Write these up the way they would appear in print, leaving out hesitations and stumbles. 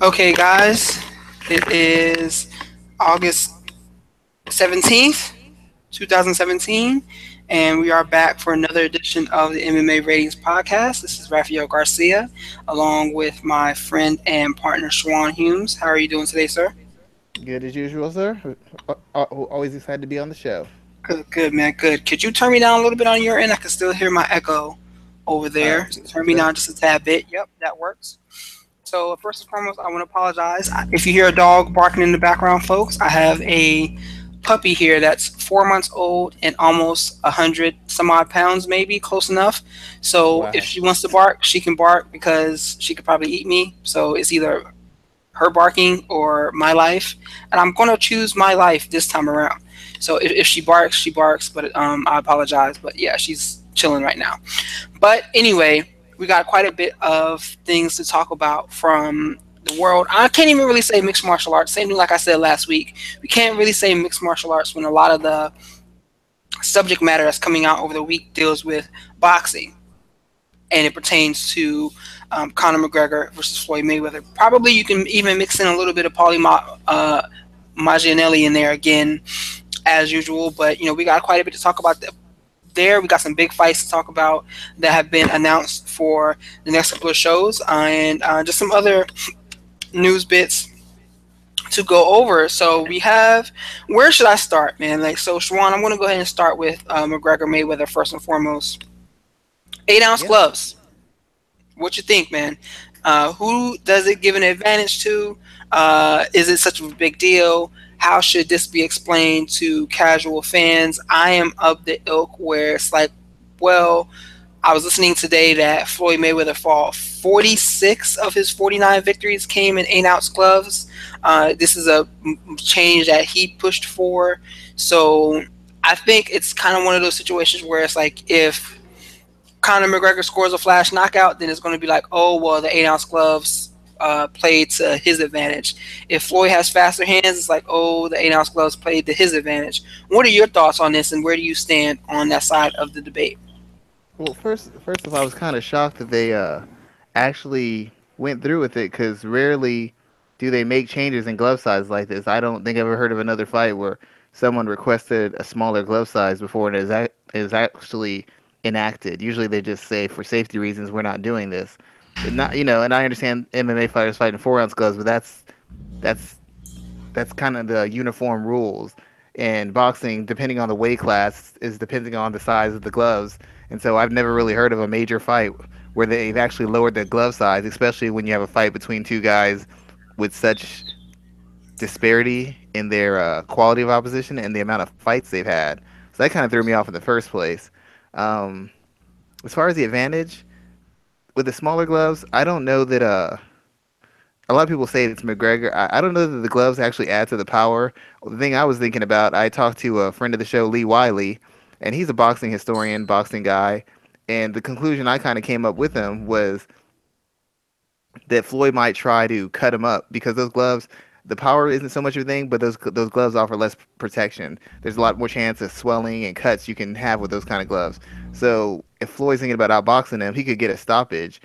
Okay, guys, it is August 17th, 2017, and we are back for another edition of the MMA Ratings Podcast. This is Raphael Garcia, along with my friend and partner, Schwan Humes. How are you doing today, sir? Good as usual, sir. Always excited to be on the show. Good, good, man, good. Could you turn me down a little bit on your end? I can still hear my echo over there. So turn me That down just a tad bit. Yep, that works. So first and foremost, I want to apologize if you hear a dog barking in the background, folks. I have a puppy here that's 4 months old and almost 100 some odd pounds, maybe close enough. So if wow. she wants to bark, she can bark because she could probably eat me. So it's either her barking or my life, and I'm gonna choose my life this time around. So if she barks, she barks. But I apologize. But yeah, she's chilling right now. But anyway, we got quite a bit of things to talk about from the world. I can't even really say mixed martial arts. Same thing like I said last week. We can't really say mixed martial arts when a lot of the subject matter that's coming out over the week deals with boxing, and it pertains to Conor McGregor versus Floyd Mayweather. Probably you can even mix in a little bit of Maggianelli in there again, as usual. But we got quite a bit to talk about there. We got some big fights to talk about that have been announced for the next couple of shows, and just some other news bits to go over. So we have, where should I start, man? Like, so Shawan, I'm going to go ahead and start with McGregor Mayweather first and foremost. 8 ounce Yeah. gloves. What you think, man? Who does it give an advantage to? Is it such a big deal? How should this be explained to casual fans? I am of the ilk where it's like, well, I was listening today that Floyd Mayweather fought 46 of his 49 victories came in 8 ounce gloves. This is a change that he pushed for. So I think it's kind of one of those situations where it's like if Conor McGregor scores a flash knockout, then it's going to be like, oh, well, the 8 ounce gloves played to his advantage. If Floyd has faster hands, it's like, oh, the 8 ounce gloves played to his advantage. What are your thoughts on this, and where do you stand on that side of the debate? Well, first of all, I was kind of shocked that they actually went through with it because rarely do they make changes in glove size like this. I don't think I've ever heard of another fight where someone requested a smaller glove size before it is actually enacted. Usually they just say for safety reasons we're not doing this. And not and I understand MMA fighters fighting 4 ounce gloves, but that's that's kind of the uniform rules. And boxing, depending on the weight class, is depending on the size of the gloves. And so I've never really heard of a major fight where they've actually lowered the glove size, especially when you have a fight between two guys with such disparity in their quality of opposition and the amount of fights they've had. So that kind of threw me off in the first place. Um, as far as the advantage with the smaller gloves, I don't know that a lot of people say it's McGregor. I don't know that the gloves actually add to the power. The thing I was thinking about, I talked to a friend of the show, Lee Wiley, and he's a boxing historian, boxing guy. And the conclusion I kind of came up with him was that Floyd might try to cut him up because those gloves, the power isn't so much of a thing, but those gloves offer less protection. There's a lot more chance of swelling and cuts you can have with those kind of gloves. So if Floyd's thinking about outboxing him, he could get a stoppage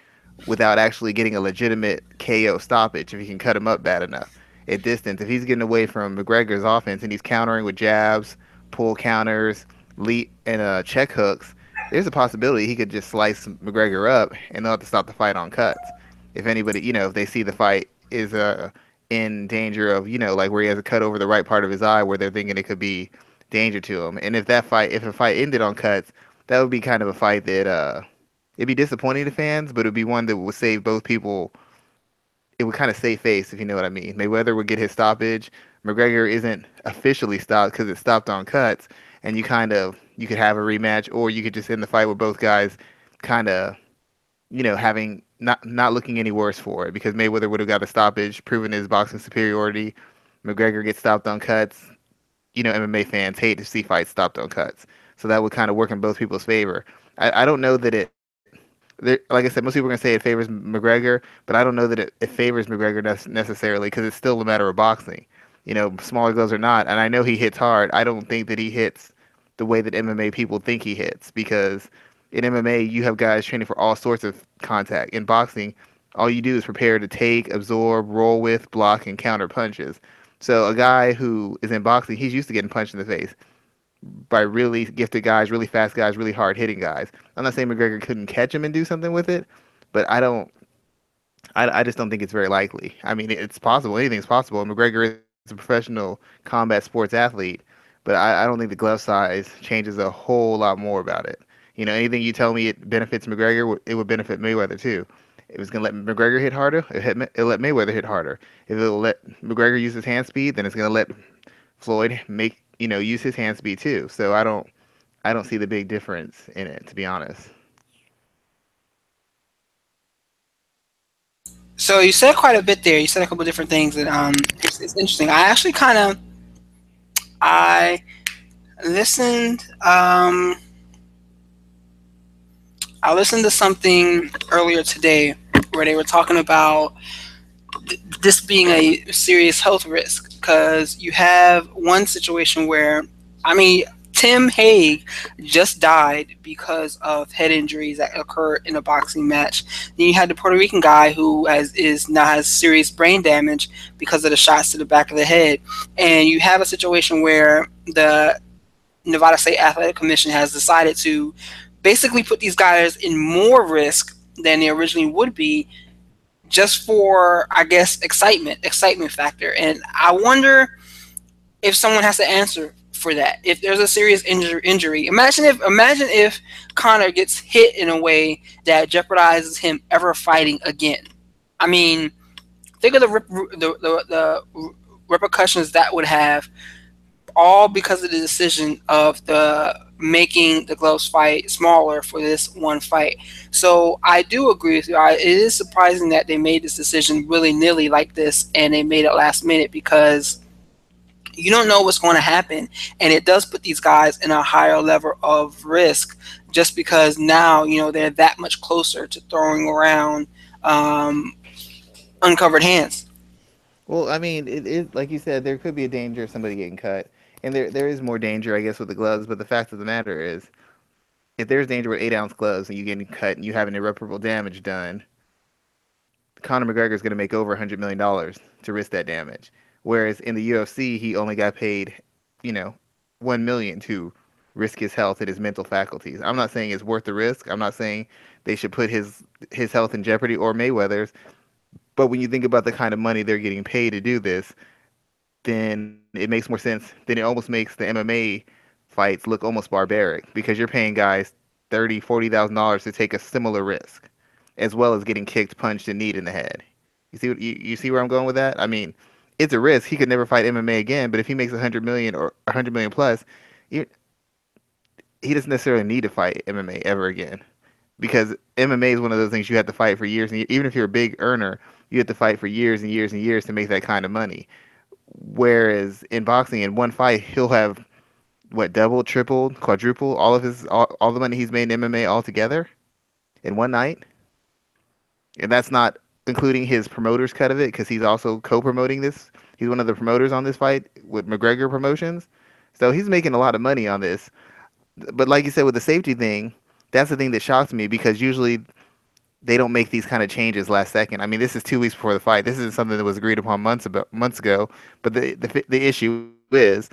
without actually getting a legitimate KO stoppage if he can cut him up bad enough at distance. If he's getting away from McGregor's offense and he's countering with jabs, pull counters, lead and check hooks, there's a possibility he could just slice McGregor up and they'll have to stop the fight on cuts. If anybody, if they see the fight is in danger of, like where he has a cut over the right part of his eye where they're thinking it could be danger to him. And if a fight ended on cuts, that would be kind of a fight that it'd be disappointing to fans, but it'd be one that would save both people. It would kind of save face, if you know what I mean. Mayweather would get his stoppage. McGregor isn't officially stopped because it stopped on cuts, and you could have a rematch, or you could just end the fight with both guys kind of having not looking any worse for it because Mayweather would have got a stoppage, proven his boxing superiority. McGregor gets stopped on cuts. MMA fans hate to see fights stopped on cuts, so that would kind of work in both people's favor. I don't know that like I said, most people are gonna say it favors McGregor, but I don't know that it favors McGregor necessarily because it's still a matter of boxing. Smaller gloves or not, and I know he hits hard. I don't think that he hits the way that MMA people think he hits because in MMA you have guys training for all sorts of contact. In boxing, All you do is prepare to take, absorb, roll with, block, and counter punches. So a guy who is in boxing, he's used to getting punched in the face by really gifted guys, really fast guys, really hard hitting guys. I'm not saying McGregor couldn't catch him and do something with it, but I just don't think it's very likely. I mean, it's possible. Anything's possible. McGregor is a professional combat sports athlete, but I don't think the glove size changes a whole lot more about it. Anything you tell me it benefits McGregor, it would benefit Mayweather too. If it's gonna let McGregor hit harder, it'll let Mayweather hit harder. If it'll let McGregor use his hand speed, then it's gonna let Floyd use his hand speed too. So I don't see the big difference in it, to be honest. So you said quite a bit there. You said a couple different things that it's interesting. I listened I listened to something earlier today where they were talking about this being a serious health risk because you have one situation where, I mean, Tim Hague just died because of head injuries that occurred in a boxing match. Then you had the Puerto Rican guy who now has serious brain damage because of the shots to the back of the head. And you have a situation where the Nevada State Athletic Commission has decided to basically put these guys in more risk than they originally would be, just for, I guess, excitement factor. And I wonder if someone has to answer for that. If there's a serious injury, imagine if Connor gets hit in a way that jeopardizes him ever fighting again. I mean, think of the repercussions that would have, all because of the decision of the making the gloves fight smaller for this one fight. So I do agree with you. It is surprising that they made this decision willy nilly like this, and they made it last minute because you don't know what's going to happen, and it does put these guys in a higher level of risk just because now they're that much closer to throwing around uncovered hands. Well, I mean, it is like you said, there could be a danger of somebody getting cut, and there is more danger, I guess, with the gloves. But the fact of the matter is, if there's danger with 8 ounce gloves and you getting cut and you having irreparable damage done, Conor McGregor is going to make over $100 million to risk that damage. Whereas in the UFC, he only got paid, you know, 1 million to risk his health and his mental faculties. I'm not saying it's worth the risk. I'm not saying they should put his health in jeopardy or Mayweather's. But when you think about the kind of money they're getting paid to do this, then it makes more sense. Then it almost makes the MMA fights look almost barbaric because you're paying guys 30, $40,000 to take a similar risk, as well as getting kicked, punched, and kneed in the head. You see where I'm going with that? I mean, it's a risk. He could never fight MMA again, but if he makes 100 million or 100 million plus, he, he doesn't necessarily need to fight MMA ever again because MMA is one of those things you have to fight for years, and even if you're a big earner, you have to fight for years and years and years to make that kind of money. Whereas in boxing, in one fight, he'll have what, double, triple, quadruple all the money he's made in MMA altogether in one night, and that's not including his promoter's cut of it because he's also co-promoting this. He's one of the promoters on this fight with McGregor Promotions, so he's making a lot of money on this. But like you said with the safety thing, that's the thing that shocks me because usually they don't make these kind of changes last second. I mean, this is 2 weeks before the fight. This isn't something that was agreed upon months ago. But the issue is,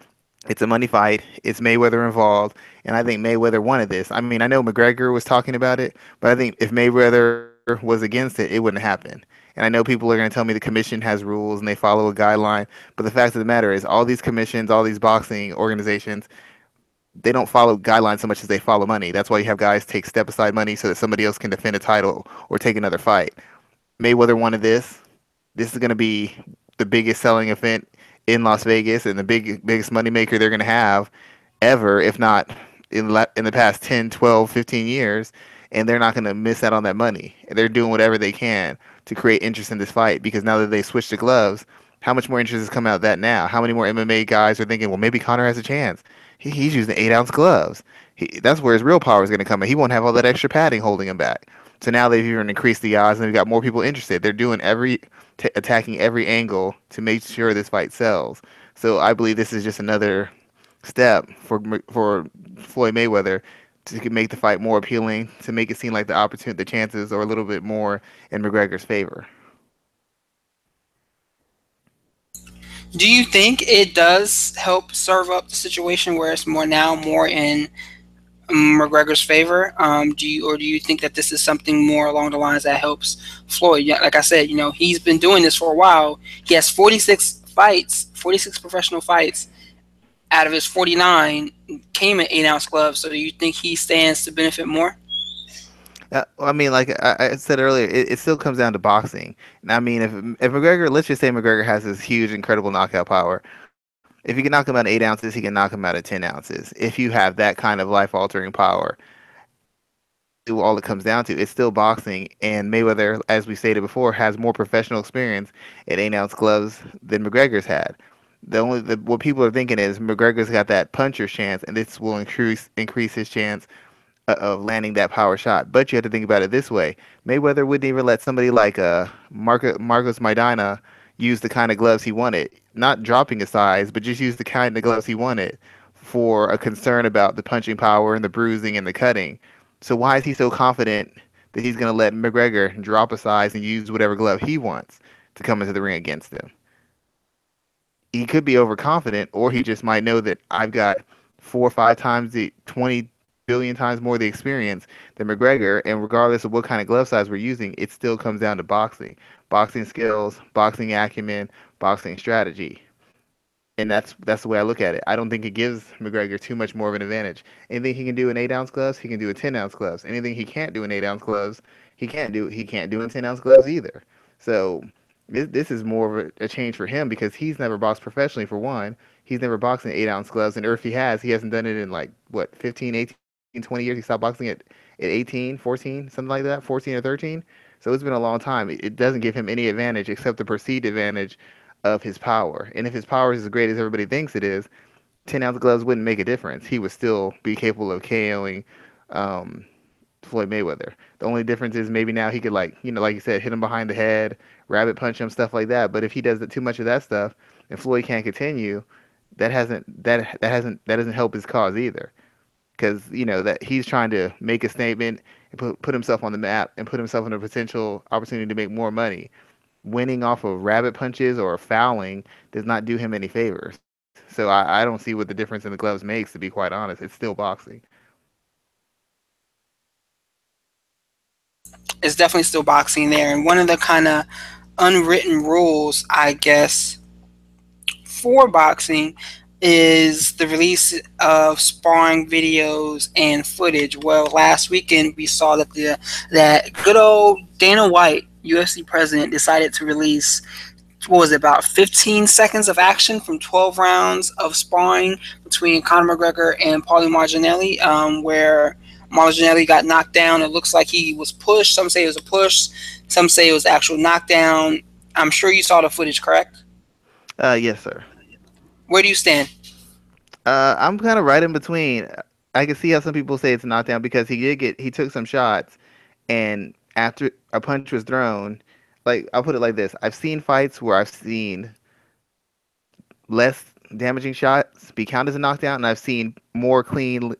it's a money fight. It's Mayweather involved, and I think Mayweather wanted this. I mean, I know McGregor was talking about it, but I think if Mayweather was against it, it wouldn't happen. And I know people are going to tell me the commission has rules and they follow a guideline, but the fact of the matter is, all these commissions, all these boxing organizations, they don't follow guidelines so much as they follow money. That's why you have guys take step aside money so that somebody else can defend a title or take another fight. Mayweather wanted this. This is going to be the biggest selling event in Las Vegas and the biggest moneymaker they're going to have ever, if not in the past 10, 12, 15 years. And they're not going to miss out on that money. They're doing whatever they can to create interest in this fight because now that they switched the gloves, how much more interest is coming out of that now? How many more MMA guys are thinking, well, maybe Connor has a chance? He's using 8 ounce gloves. That's where his real power is going to come in. He won't have all that extra padding holding him back. So now they've even increased the odds and they've got more people interested. They're doing attacking every angle to make sure this fight sells. So I believe this is just another step for Floyd Mayweather to make the fight more appealing, to make it seem like the chances are a little bit more in McGregor's favor. Do you think it does help serve up the situation where it's more in McGregor's favor? Do you think that this is something more along the lines that helps Floyd? Yeah, like I said, he's been doing this for a while. He has 46 fights, 46 professional fights. Out of his 49, came in 8-ounce gloves. So do you think he stands to benefit more? I mean, like I said earlier, it still comes down to boxing. And I mean, if McGregor, let's just say McGregor has this huge, incredible knockout power. If you can knock him out of 8 ounces, he can knock him out of 10 ounces. If you have that kind of life-altering power, all it comes down to, it's still boxing. And Mayweather, as we stated before, has more professional experience in 8 ounce gloves than McGregor's had. What people are thinking is McGregor's got that puncher's chance, and this will increase his chance of landing that power shot. But you have to think about it this way: Mayweather wouldn't even let somebody like Marcos Maidana use the kind of gloves he wanted, not dropping his size, but just use the kind of gloves he wanted for a concern about the punching power and the bruising and the cutting. So why is he so confident that he's going to let McGregor drop a size and use whatever glove he wants to come into the ring against him? He could be overconfident, or he just might know that I've got 4 or 5 times 20 billion times more the experience than McGregor, and regardless of what kind of glove size we're using, it still comes down to boxing skills, boxing acumen, boxing strategy. And that's the way I look at it. I don't think it gives McGregor too much more of an advantage. Anything he can do in 8 ounce gloves, he can do in 10 ounce gloves. Anything he can't do in 8 ounce gloves, he can't do in 10 ounce gloves either. So this is more of a change for him because he's never boxed professionally for one. He's never boxed in 8 ounce gloves, and if he has, he hasn't done it in like what 15, 18, 20 years. He stopped boxing at 18, 14, something like that, 14 or 13. So it's been a long time. It doesn't give him any advantage except the perceived advantage of his power. And if his power is as great as everybody thinks it is, 10 ounce gloves wouldn't make a difference. He would still be capable of KOing um, Floyd Mayweather. The only difference is maybe now he could, like, like you said, hit him behind the head, rabbit punch him, stuff like that. But if he does too much of that stuff and Floyd can't continue, that doesn't help his cause either. Because that he's trying to make a statement and put himself on the map and put himself in a potential opportunity to make more money. Winning off of rabbit punches or fouling does not do him any favors. So I don't see what the difference in the gloves makes, to be quite honest. It's still boxing. It's definitely still boxing there. And one of the kind of unwritten rules, I guess, for boxing is the release of sparring videos and footage. Well, last weekend we saw that good old Dana White, UFC president, decided to release, what was it, about 15 seconds of action from 12 rounds of sparring between Conor McGregor and Paulie Malignaggi, where Malignaggi got knocked down. It looks like he was pushed. Some say it was a push. Some say it was actual knockdown. I'm sure you saw the footage, correct? Yes, sir. Where do you stand? I'm kind of right in between. I can see how some people say it's a knockdown because he took some shots, and after a punch was thrown, like I'll put it like this: I've seen fights where I've seen less damaging shots be counted as a knockdown, and I've seen more clean,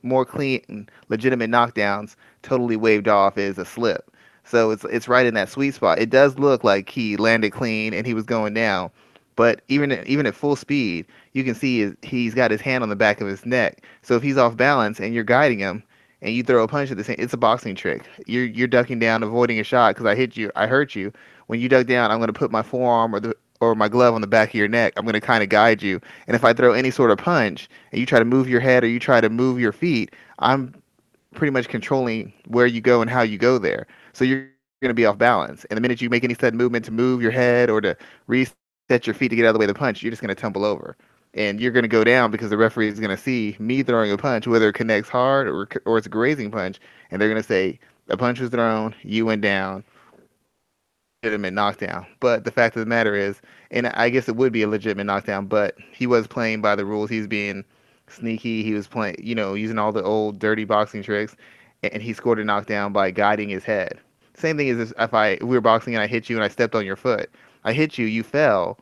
legitimate knockdowns totally waved off as a slip. So it's right in that sweet spot. It does look like he landed clean and he was going down, but even at full speed, you can see he's got his hand on the back of his neck. So if he's off balance and you're guiding him, and you throw a punch at the same, it's a boxing trick. You're ducking down, avoiding a shot because I hurt you. When you duck down, I'm going to put my forearm or my glove on the back of your neck. I'm going to kind of guide you. And if I throw any sort of punch and you try to move your head or you try to move your feet, I'm pretty much controlling where you go and how you go there. So you're going to be off balance. And the minute you make any sudden movement to move your head or to reset your feet to get out of the way of the punch, you're just going to tumble over. And you're going to go down because the referee is going to see me throwing a punch, whether it connects hard or it's a grazing punch, and they're going to say a punch was thrown, you went down, legitimate knockdown. But the fact of the matter is, and I guess it would be a legitimate knockdown, but he was playing by the rules. He was being sneaky. He was playing, using all the old dirty boxing tricks, and he scored a knockdown by guiding his head. Same thing as if we were boxing and I hit you and I stepped on your foot. I hit you, you fell,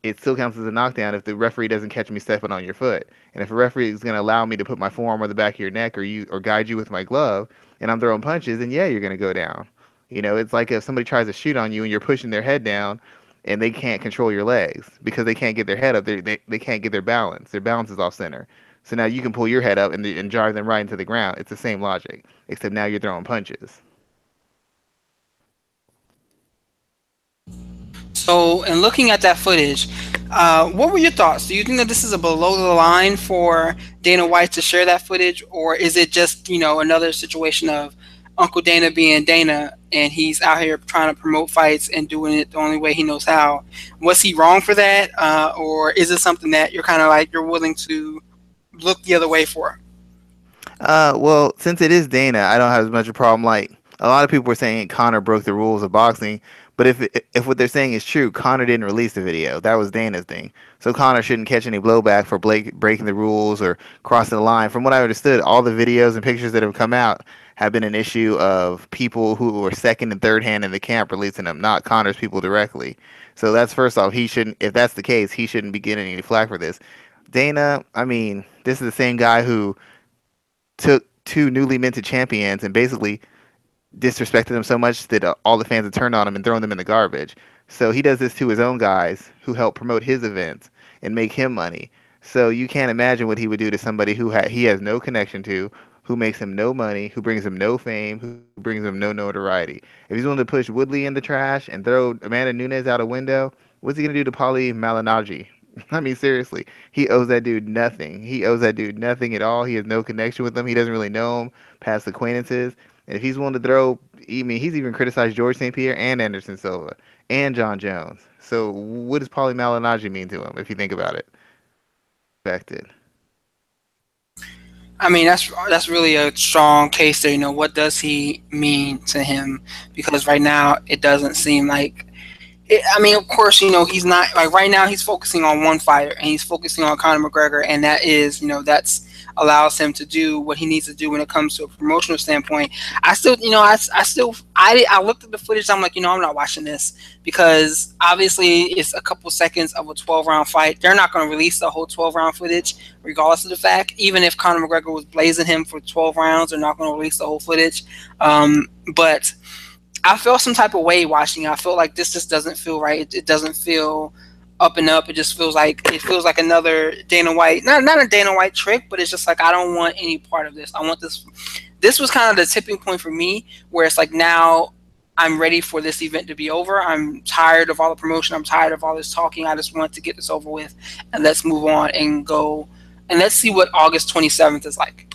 it still counts as a knockdown if the referee doesn't catch me stepping on your foot. And if a referee is going to allow me to put my forearm on the back of your neck or guide you with my glove, and I'm throwing punches, then yeah, you're going to go down. It's like if somebody tries to shoot on you and you're pushing their head down, and they can't control your legs because they can't get their head up. They can't get their balance. Their balance is off center. So now you can pull your head up and drive them right into the ground. It's the same logic, except now you're throwing punches. So, in looking at that footage, what were your thoughts? Do you think that this is a below the line for Dana White to share that footage, or is it just another situation of Uncle Dana being Dana and he's out here trying to promote fights and doing it the only way he knows how? Was he wrong for that, or is it something that you're kind of like you're willing to look the other way for? Well, since it is Dana, I don't have as much a problem. Like a lot of people were saying, Connor broke the rules of boxing, but if what they're saying is true, Connor didn't release the video. That was Dana's thing. So Connor shouldn't catch any blowback for breaking the rules or crossing the line. From what I understood, all the videos and pictures that have come out have been an issue of people who were second and third hand in the camp releasing them, not Connor's people directly. So that's first off. He shouldn't. If that's the case, he shouldn't be getting any flack for this. Dana, I mean, this is the same guy who took two newly minted champions and basically disrespected them so much that all the fans had turned on him and thrown them in the garbage. So he does this to his own guys who help promote his events and make him money. So you can't imagine what he would do to somebody he has no connection to, who makes him no money, who brings him no fame, who brings him no notoriety. If he's willing to push Woodley in the trash and throw Amanda Nunes out a window, what's he gonna do to Paulie Malignaggi? I mean, seriously, he owes that dude nothing. He owes that dude nothing at all. He has no connection with him. He doesn't really know him past acquaintances. And if he's willing to throw, I mean, he's even criticized George St. Pierre and Anderson Silva and John Jones. So what does Paulie Malignaggi mean to him if you think about it? Affected. I mean, that's really a strong case there. What does he mean to him? Because right now it doesn't seem like I mean, of course, he's not like right now. He's focusing on one fighter, and he's focusing on Conor McGregor, and that is, that's allows him to do what he needs to do when it comes to a promotional standpoint. I still, I looked at the footage. I'm like, I'm not watching this because obviously it's a couple seconds of a 12-round fight. They're not going to release the whole 12-round footage, regardless of the fact. Even if Conor McGregor was blazing him for 12 rounds, they're not going to release the whole footage. But I felt some type of way watching it. I feel like this just doesn't feel right. It doesn't feel up and up. It feels like another Dana White, not a Dana White trick, but it's just like I don't want any part of this. I want this. This was kind of the tipping point for me, where it's like now I'm ready for this event to be over. I'm tired of all the promotion. I'm tired of all this talking. I just want to get this over with, and let's move on and go, and let's see what August 27th is like.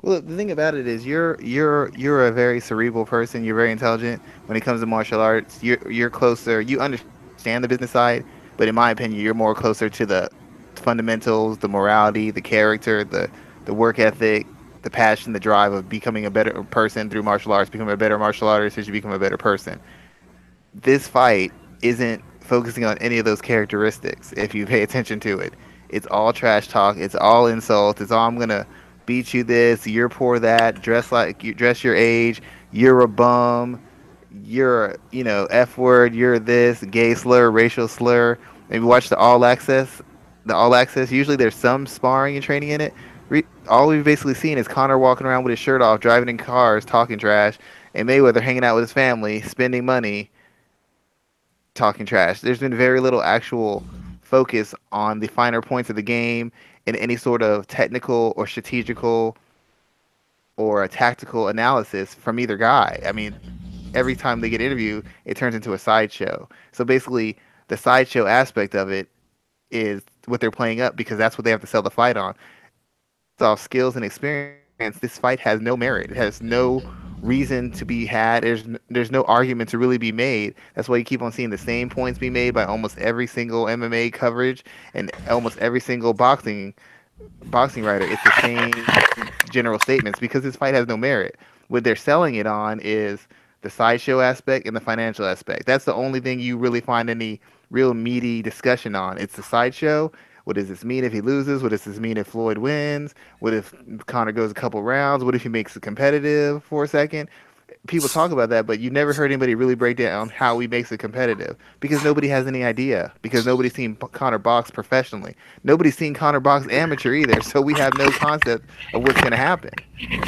Well, the thing about it is you're a very cerebral person. You're very intelligent when it comes to martial arts. You're closer. You understand the business side, but in my opinion, you're more closer to the fundamentals, the morality, the character, the work ethic, the passion, the drive of becoming a better person through martial arts. Becoming a better martial artist as you become a better person. This fight isn't focusing on any of those characteristics if you pay attention to it. It's all trash talk, it's all insults, it's all I'm gonna beat you this, you're poor that, dress your age, you're a bum, you're F word, you're this, gay slur, racial slur. Maybe watch the all access. Usually there's some sparring and training in it. All we've basically seen is Connor walking around with his shirt off, driving in cars, talking trash, and Mayweather hanging out with his family, spending money, talking trash. There's been very little actual focus on the finer points of the game and any sort of technical or strategical or a tactical analysis from either guy. I mean, every time they get interviewed, it turns into a sideshow. So basically, the sideshow aspect of it is what they're playing up because that's what they have to sell the fight on. Off skills and experience, this fight has no merit. It has no reason to be had. There's no argument to really be made. That's why you keep on seeing the same points be made by almost every single MMA coverage and almost every single boxing writer. It's the same general statements because this fight has no merit. What they're selling it on is the sideshow aspect and the financial aspect. That's the only thing you really find any real meaty discussion on. It's the sideshow. What does this mean if he loses? What does this mean if Floyd wins? What if Conor goes a couple rounds? What if he makes it competitive for a second? people talk about that, but you never heard anybody really break down how he makes it competitive because nobody has any idea because nobody's seen Connor box professionally. Nobody's seen Connor box amateur either, so we have no concept of what's going to happen.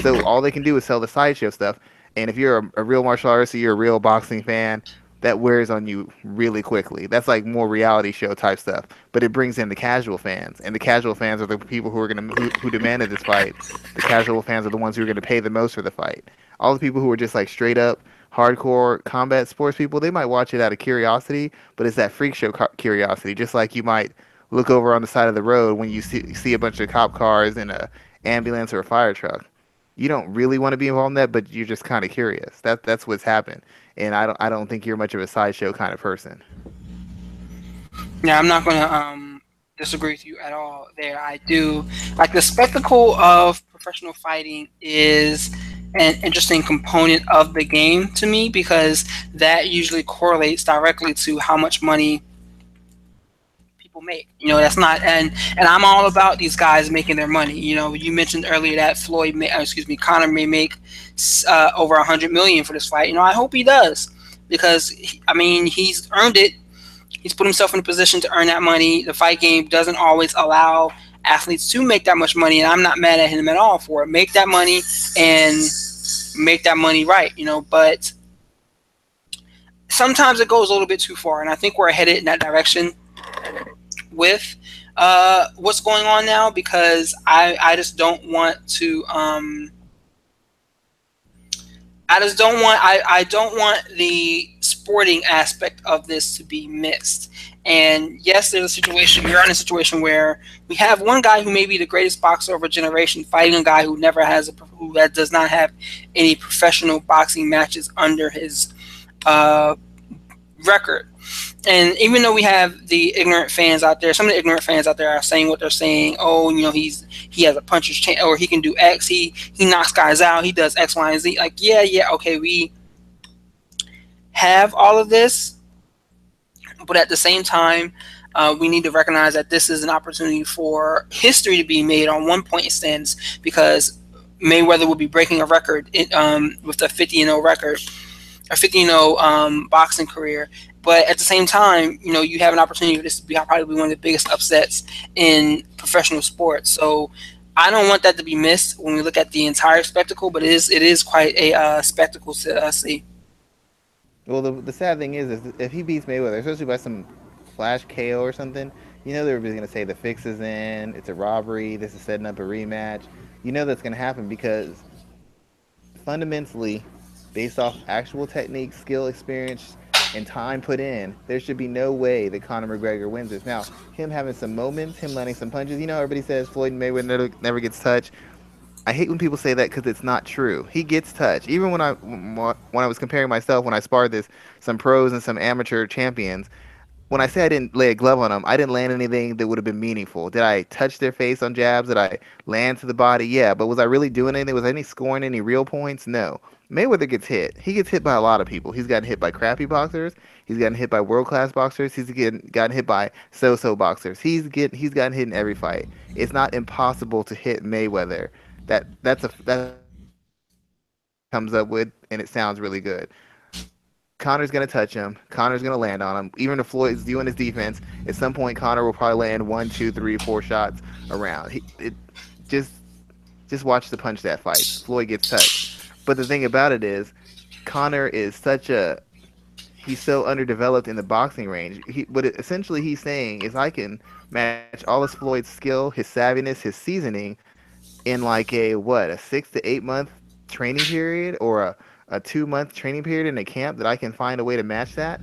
So all they can do is sell the sideshow stuff. And if you're a real martial artist or you're a real boxing fan, that wears on you really quickly. That's like more reality show type stuff. But it brings in the casual fans, and the casual fans are the people who are gonna who demanded this fight. The casual fans are the ones who are gonna pay the most for the fight. All the people who are just like straight up hardcore combat sports people, they might watch it out of curiosity, but it's that freak show curiosity. Just like you might look over on the side of the road when you see a bunch of cop cars and a ambulance or a fire truck. You don't really want to be involved in that, but you're just kind of curious. That's what's happened, and I don't think you're much of a sideshow kind of person. Yeah, I'm not gonna disagree with you at all there. I do like the spectacle of professional fighting is an interesting component of the game to me because that usually correlates directly to how much money people make. That's not and I'm all about these guys making their money. You mentioned earlier that Connor may make over 100 million for this fight. I hope he does because he's earned it. He's put himself in a position to earn that money. The fight game doesn't always allow athletes to make that much money, and I'm not mad at him at all for it. Make that money and make that money right. But sometimes it goes a little bit too far, and I think we're headed in that direction with what's going on now because I just don't want to I don't want the sporting aspect of this to be missed. And yes, we're in a situation where we have one guy who may be the greatest boxer of a generation fighting a guy who does not have any professional boxing matches under his record. And even though we have the ignorant fans out there, some of the ignorant fans out there are saying what they're saying. Oh, he has a puncher's chance, or he can do X. He knocks guys out. He does X, Y, and Z. Like, yeah, okay, we have all of this, but at the same time, we need to recognize that this is an opportunity for history to be made on one point stands because Mayweather will be breaking a record with a 50-0 record, a 50-0 boxing career. But at the same time, you have an opportunity for this to be probably one of the biggest upsets in professional sports. So I don't want that to be missed when we look at the entire spectacle, but it is quite a spectacle to see. Well, the sad thing is if he beats Mayweather, especially by some flash KO or something, everybody's going to say the fix is in, it's a robbery, this is setting up a rematch. That's going to happen because fundamentally, based off actual technique, skill, experience, and time put in, there should be no way that Conor McGregor wins this. Now, him having some moments, him landing some punches, everybody says Floyd and Mayweather never gets touched. I hate when people say that because it's not true. He gets touched. Even when I was comparing myself, when I sparred some pros and some amateur champions, when I say I didn't lay a glove on them, I didn't land anything that would have been meaningful. Did I touch their face on jabs? Did I land to the body? Yeah, but was I really doing anything? Was any scoring any real points? No. Mayweather gets hit. He gets hit by a lot of people. He's gotten hit by crappy boxers. He's gotten hit by world-class boxers. He's gotten hit by so-so boxers. He's gotten hit in every fight. It's not impossible to hit Mayweather. That comes up with, and it sounds really good. Connor's going to touch him. Connor's going to land on him. Even if Floyd's doing his defense, at some point Connor will probably land 1, 2, 3, 4 shots around. Just watch the punch that fight. Floyd gets touched. But the thing about it is, Connor is he's so underdeveloped in the boxing range. Essentially he's saying is I can match all of Floyd's skill, his savviness, his seasoning in like a 6 to 8 month training period or a 2-month training period in a camp that I can find a way to match that.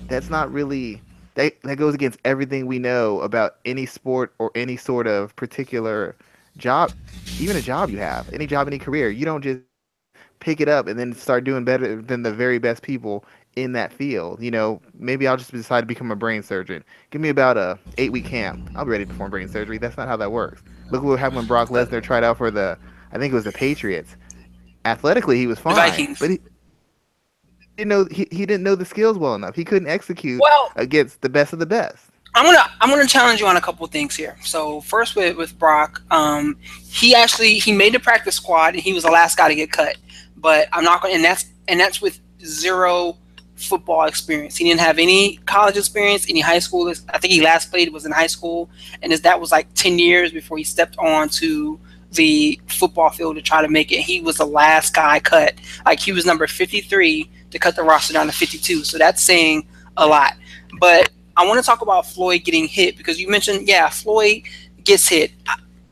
That's not really that goes against everything we know about any sport or any sort of particular job, even a job you have, any job, any career. You don't just pick it up and then start doing better than the very best people in that field. Maybe I'll just decide to become a brain surgeon. Give me about a 8-week camp. I'll be ready to perform brain surgery. That's not how that works. Look what happened when Brock Lesnar tried out for I think it was the Patriots. Athletically, he was fine, but he didn't know the skills well enough. He couldn't execute against the best of the best. I'm gonna challenge you on a couple of things here. So first with Brock, he made the practice squad and he was the last guy to get cut. But I'm not going, and that's and that's with zero football experience. He didn't have any college experience, any high school. I think he last played was in high school, and that was like 10 years before he stepped onto the football field to try to make it. He was the last guy cut. Like he was number 53 to cut the roster down to 52. So that's saying a lot. But I want to talk about Floyd getting hit because you mentioned, yeah, Floyd gets hit.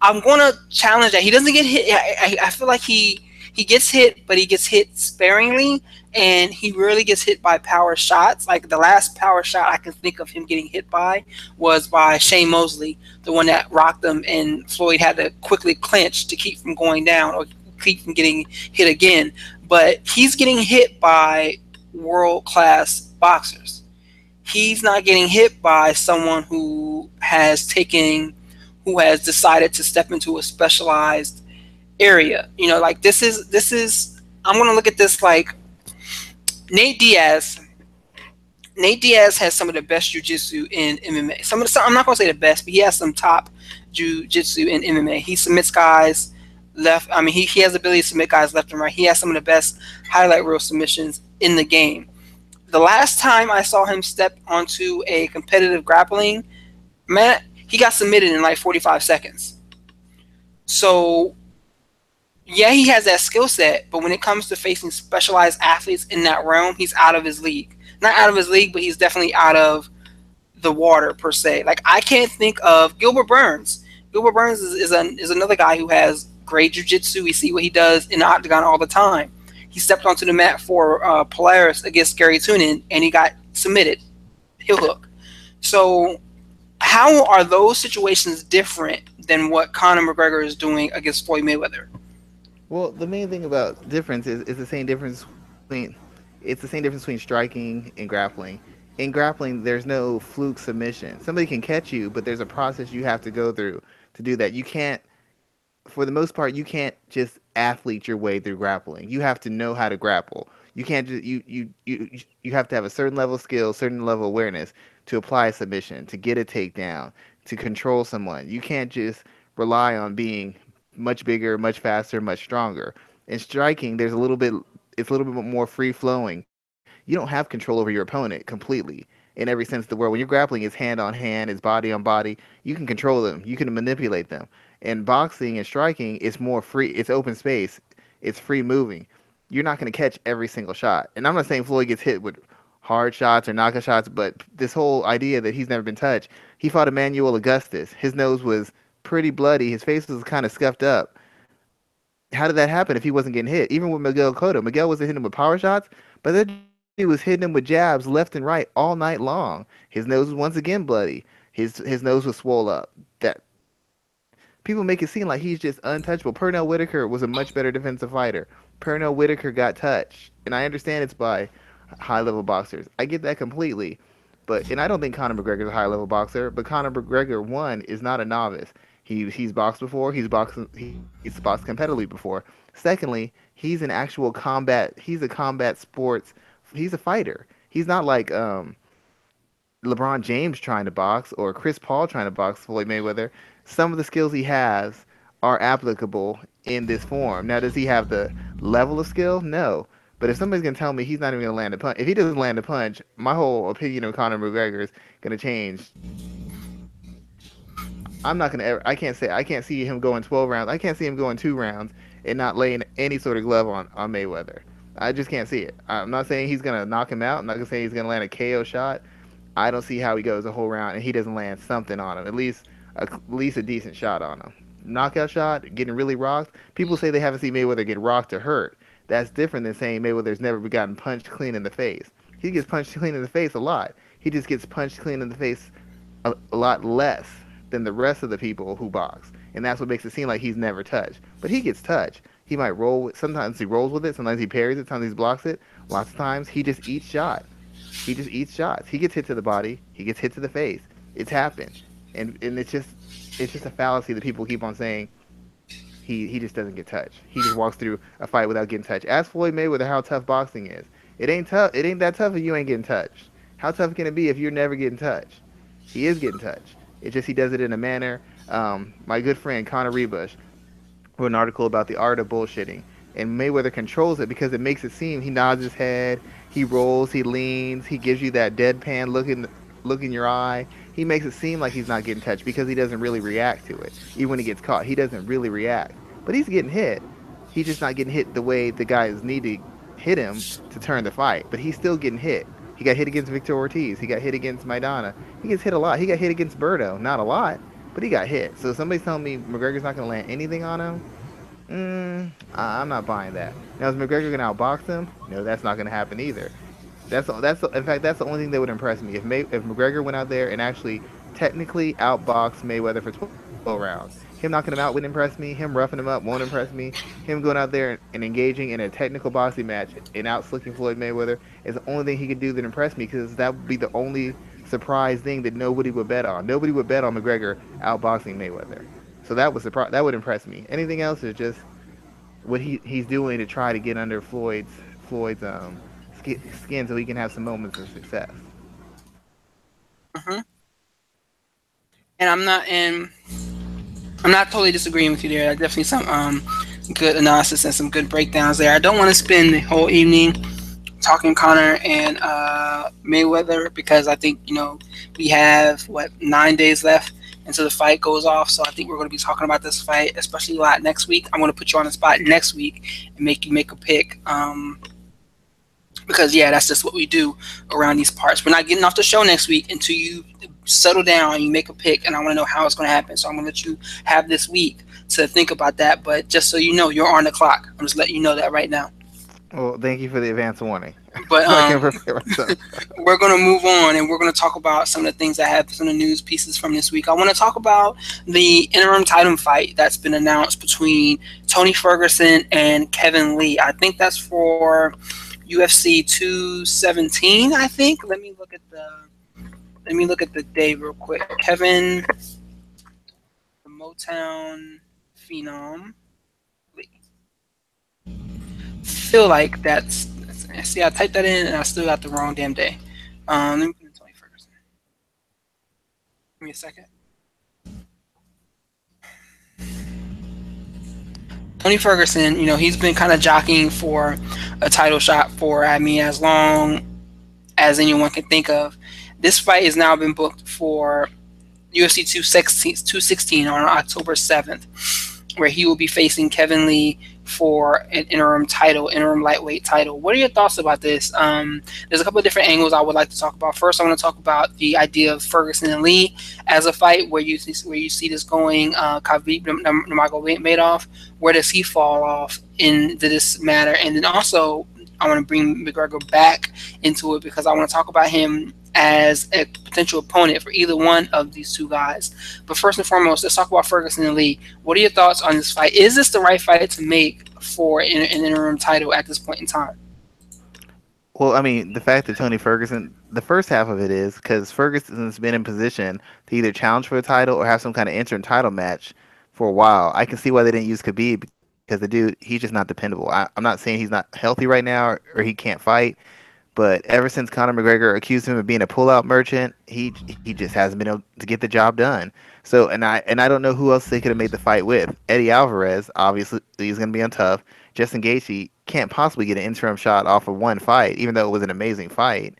I'm going to challenge that. He doesn't get hit. I feel like he gets hit, but he gets hit sparingly, and he rarely gets hit by power shots. Like the last power shot I can think of him getting hit by was by Shane Mosley, the one that rocked him, and Floyd had to quickly clinch to keep from going down or keep from getting hit again. But he's getting hit by world class boxers. He's not getting hit by someone who has decided to step into a specialized area. Like this is I'm gonna look at this like Nate Diaz. Nate Diaz has some of the best jujitsu in MMA. I'm not gonna say the best, but he has some top jujitsu in MMA. He submits guys left. I mean, he has the ability to submit guys left and right. He has some of the best highlight reel submissions in the game. The last time I saw him step onto a competitive grappling mat, he got submitted in like 45 seconds. So yeah, he has that skill set, but when it comes to facing specialized athletes in that realm, he's out of his league. Not out of his league, but he's definitely out of the water per se. Like I can't think of Gilbert Burns. Gilbert Burns is another guy who has great jiu-jitsu. We see what he does in the octagon all the time. He stepped onto the mat for Polaris against Gary Tunin, and he got submitted, heel hook. So how are those situations different than what Conor McGregor is doing against Floyd Mayweather? Well, the main thing about difference is the same difference between it's the same difference between striking and grappling. In grappling, there's no fluke submission. Somebody can catch you, but there's a process you have to go through to do that. You can't, for the most part, you can't just athlete your way through grappling. You have to know how to grapple. You can't just you have to have a certain level of skill, certain level of awareness to apply a submission, to get a takedown, to control someone. You can't just rely on being much bigger, much faster, much stronger. In striking, it's a little bit more free flowing. You don't have control over your opponent completely in every sense of the word. When you're grappling, it's hand on hand, it's body on body. You can control them, you can manipulate them. In boxing and striking, it's more free, it's open space, it's free moving. You're not going to catch every single shot. And I'm not saying Floyd gets hit with hard shots or knockout shots, but this whole idea that he's never been touched. He fought Emmanuel Augustus. His nose was pretty bloody. His face was kind of scuffed up. How did that happen if he wasn't getting hit? Even with Miguel Cotto, Miguel wasn't hitting him with power shots, but that dude was hitting him with jabs left and right all night long. His nose was once again bloody. His nose was swole up. That people make it seem like he's just untouchable. Pernell Whitaker was a much better defensive fighter. Pernell Whitaker got touched, and I understand it's by high level boxers. I get that completely. And I don't think Conor McGregor is a high level boxer, but Conor McGregor one is not a novice. He's boxed before. He's boxed competitively before. Secondly, he's an actual combat. He's a combat sports. He's a fighter. He's not like LeBron James trying to box or Chris Paul trying to box Floyd Mayweather. Some of the skills he has are applicable in this form. Now, does he have the level of skill? No. But if somebody's gonna tell me he's not even gonna land a punch, if he doesn't land a punch, my whole opinion of Conor McGregor is gonna change. I'm not gonna ever. I can't see him going 12 rounds. I can't see him going 2 rounds and not laying any sort of glove on Mayweather. I just can't see it. I'm not saying he's gonna knock him out. I'm not gonna say he's gonna land a KO shot. I don't see how he goes a whole round and he doesn't land something on him. At least a decent shot on him. Knockout shot, getting really rocked. People say they haven't seen Mayweather get rocked or hurt. That's different than saying Mayweather's never gotten punched clean in the face. He gets punched clean in the face a lot. He just gets punched clean in the face a lot less than the rest of the people who box. And that's what makes it seem like he's never touched. But he gets touched. He might roll with, sometimes he rolls with it, sometimes he parries it, sometimes he blocks it. Lots of times he just eats shot. He just eats shots. He gets hit to the body, he gets hit to the face. It's happened. And it's just a fallacy that people keep on saying he just doesn't get touched. He just walks through a fight without getting touched. Ask Floyd Mayweather how tough boxing is. It ain't tough. It ain't that tough if you ain't getting touched. How tough can it be if you're never getting touched? He is getting touched. It's just he does it in a manner. My good friend Connor Rebush wrote an article about the art of bullshitting. and Mayweather controls it because it makes it seem he nods his head, he rolls, he leans, he gives you that deadpan look in your eye. He makes it seem like he's not getting touched because he doesn't really react to it. Even when he gets caught, he doesn't really react. But he's getting hit. He's just not getting hit the way the guys need to hit him to turn the fight. But he's still getting hit. He got hit against Victor Ortiz. He got hit against Maidana. He gets hit a lot. He got hit against Berto. Not a lot, but he got hit. So somebody's telling me McGregor's not going to land anything on him. I'm not buying that. Now is McGregor going to outbox him? No, that's not going to happen either. That's in fact that's the only thing that would impress me if McGregor went out there and actually technically outboxed Mayweather for 12 rounds. Him knocking him out wouldn't impress me. Him roughing him up won't impress me. Him going out there and engaging in a technical boxing match and out slicking Floyd Mayweather is the only thing he could do that impress me because that would be the only surprise thing that nobody would bet on. Nobody would bet on McGregor outboxing Mayweather. So that would impress me. Anything else is just what he's doing to try to get under Floyd's skin so he can have some moments of success. Hmm. And I'm not totally disagreeing with you there. Definitely some good analysis and some good breakdowns there. I don't want to spend the whole evening talking Connor and Mayweather because I think we have 9 days left until the fight goes off. So I think we're going to be talking about this fight, especially a lot next week. I'm going to put you on the spot next week and make you make a pick. Because yeah, that's just what we do around these parts. We're not getting off the show next week until you settle down and you make a pick, and I want to know how it's going to happen. So I'm going to let you have this week to think about that. But just so you know, you're on the clock. I'm just letting you know that right now. Well, thank you for the advance warning. But So I can prepare myself. we're going to move on, and we're going to talk about some of the things that have some of the news pieces from this week. I want to talk about the interim title fight that's been announced between Tony Ferguson and Kevin Lee. I think that's for UFC 217. I think. Let me look at the day real quick. Kevin, the Motown Phenom. Lee. Feel like that's. See, I typed that in and I still got the wrong damn day. Let me put in Tony Ferguson. Give me a second. Tony Ferguson, he's been kind of jockeying for a title shot for, I mean, as long as anyone can think of. This fight has now been booked for UFC 216 on October 7th, where he will be facing Kevin Lee for an interim lightweight title. What are your thoughts about this? There's a couple of different angles I would like to talk about. First, I want to talk about the idea of Ferguson and Lee as a fight, where you see this going. Khabib Nurmagomedov, where does he fall off into this matter? And then also, I want to bring McGregor back into it because I want to talk about him as a potential opponent for either one of these two guys. But first and foremost, let's talk about Ferguson and Lee. What are your thoughts on this fight? Is this the right fight to make for an interim title at this point in time? Well, I mean, the fact that Tony Ferguson, the first half of it is because Ferguson's been in position to either challenge for a title or have some kind of interim title match for a while. I can see why they didn't use Khabib because the dude, he's just not dependable. I'm not saying he's not healthy right now or he can't fight, but ever since Conor McGregor accused him of being a pullout merchant, he just hasn't been able to get the job done. So and I don't know who else they could have made the fight with. Eddie Alvarez, obviously he's going to be on tough. Justin Gaethje can't possibly get an interim shot off of one fight, even though it was an amazing fight.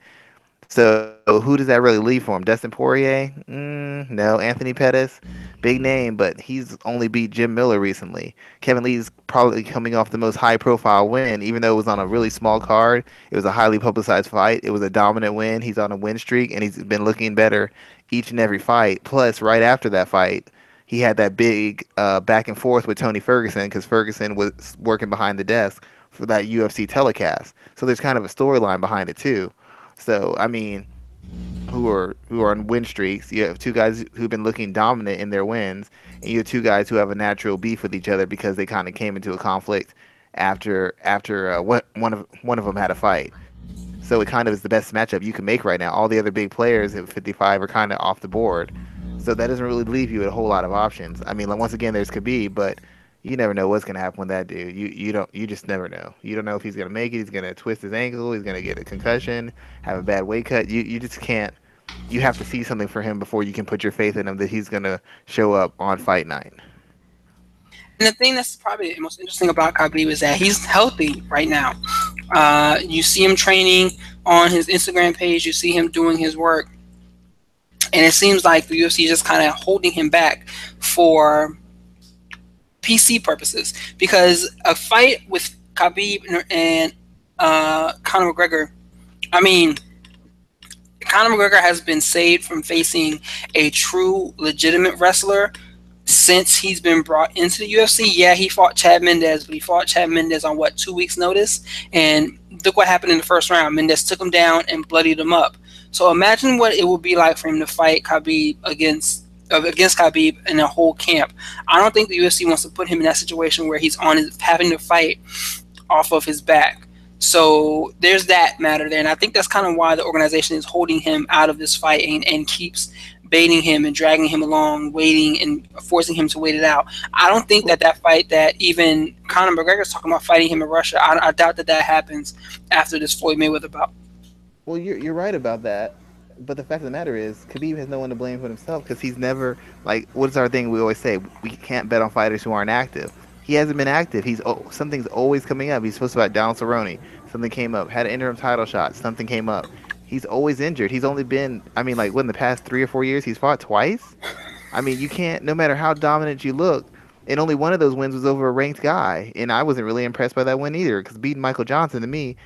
So who does that really leave for him? Dustin Poirier? No. Anthony Pettis? Big name, but he's only beat Jim Miller recently. Kevin Lee's probably coming off the most high-profile win, even though it was on a really small card. It was a highly publicized fight. It was a dominant win. He's on a win streak, and he's been looking better each and every fight. Plus, right after that fight, he had that big back and forth with Tony Ferguson because Ferguson was working behind the desk for that UFC telecast. So there's kind of a storyline behind it too. So I mean, who are on win streaks. You have two guys who've been looking dominant in their wins, and you have two guys who have a natural beef with each other because they kind of came into a conflict after one of them had a fight. So it kind of is the best matchup you can make right now. All the other big players at 55 are kind of off the board, so that doesn't really leave you with a whole lot of options. I mean, like, once again, there's Khabib, but you never know what's gonna happen with that dude. You just never know. You don't know if he's gonna make it. He's gonna twist his ankle. He's gonna get a concussion, have a bad weight cut. You just can't. You have to see something for him before you can put your faith in him that he's gonna show up on fight night. And the thing that's probably the most interesting about Khabib is that he's healthy right now. You see him training on his Instagram page. You see him doing his work, and it seems like the UFC is just kind of holding him back for PC purposes. Because a fight with Khabib and Conor McGregor, I mean, Conor McGregor has been saved from facing a true, legitimate wrestler since he's been brought into the UFC. Yeah, he fought Chad Mendes, but he fought Chad Mendes on what, 2 weeks' notice? And look what happened in the first round. Mendes took him down and bloodied him up. So imagine what it would be like for him to fight Khabib against Khabib in a whole camp. I don't think the UFC wants to put him in that situation where he's on his having to fight off of his back. So there's that matter there, and I think that's kind of why the organization is holding him out of this fight and keeps baiting him and dragging him along, waiting and forcing him to wait it out. I don't think that fight that even Conor McGregor is talking about fighting him in Russia, I doubt that happens after this Floyd Mayweather bout. Well, you're right about that, but the fact of the matter is, Khabib has no one to blame but himself because he's never like what's our thing we always say we can't bet on fighters who aren't active. He hasn't been active. Something's always coming up. He's supposed to fight Donald Cerrone. Something came up. Had an interim title shot. Something came up. He's always injured. He's only been I mean like what in the past 3 or 4 years he's fought twice. I mean you can't no matter how dominant you look. And only one of those wins was over a ranked guy, and I wasn't really impressed by that win either. Because beating Michael Johnson to me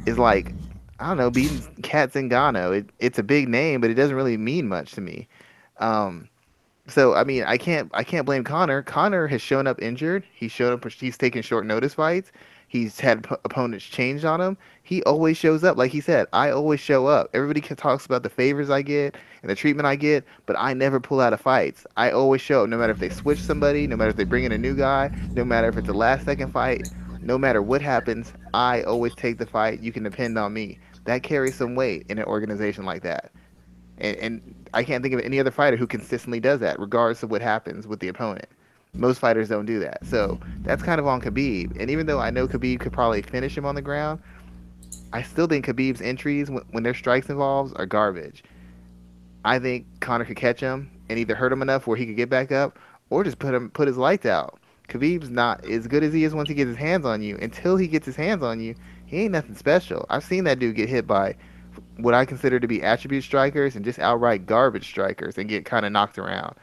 is like I don't know, beating Kat Zingano. It's a big name, but it doesn't really mean much to me. Um, so I mean, I can't blame Connor. Connor has shown up injured. He's shown up. He's taken short notice fights. He's had opponents changed on him. He always shows up. Like he said, I always show up. Everybody talks about the favors I get and the treatment I get, but I never pull out of fights. I always show up, no matter if they switch somebody, no matter if they bring in a new guy, no matter if it's a last second fight, no matter what happens. I always take the fight. You can depend on me. That carries some weight in an organization like that. And I can't think of any other fighter who consistently does that, regardless of what happens with the opponent. Most fighters don't do that. So that's kind of on Khabib. And even though I know Khabib could probably finish him on the ground, I still think Khabib's entries, when there's strikes involved, are garbage. I think Conor could catch him and either hurt him enough where he could get back up, or just put his lights out. Khabib's not as good as he is once he gets his hands on you. Until he gets his hands on you, he ain't nothing special. I've seen that dude get hit by what I consider to be attribute strikers and just outright garbage strikers and get kind of knocked around.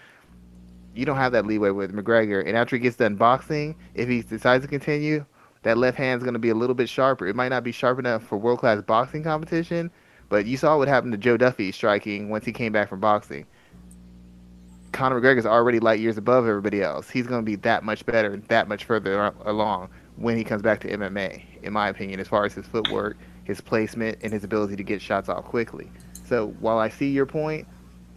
You don't have that leeway with McGregor. And after he gets done boxing, if he decides to continue, that left hand's going to be a little bit sharper. It might not be sharp enough for world class boxing competition, but you saw what happened to Joe Duffy striking once he came back from boxing. Conor McGregor's already light years above everybody else. He's going to be that much better and that much further along when he comes back to MMA, in my opinion, as far as his footwork, his placement, and his ability to get shots off quickly. So while I see your point,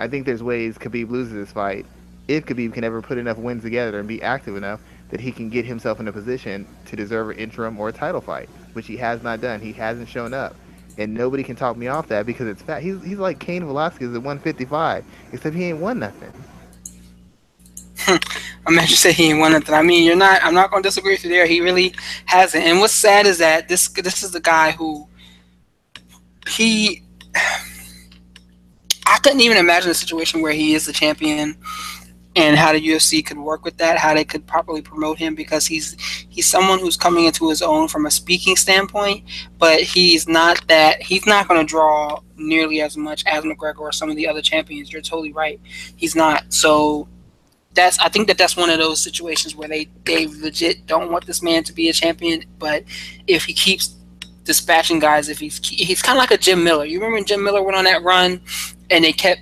I think there's ways Khabib loses this fight if Khabib can ever put enough wins together and be active enough that he can get himself in a position to deserve an interim or a title fight, which he has not done. He hasn't shown up. And nobody can talk me off that because it's fat. He's like Cain Velasquez at 155, except he ain't won nothing. I'm mad you say he ain't won nothing. I mean, you're not. I'm not going to disagree with you there. He really hasn't. And what's sad is that this is the guy who he. I couldn't even imagine a situation where he is the champion and how the UFC could work with that, how they could properly promote him, because he's someone who's coming into his own from a speaking standpoint, but he's not going to draw nearly as much as McGregor or some of the other champions. You're totally right. He's not. So I think that's one of those situations where they legit don't want this man to be a champion, but if he keeps dispatching guys, if he's kind of like a Jim Miller. You remember when Jim Miller went on that run and they kept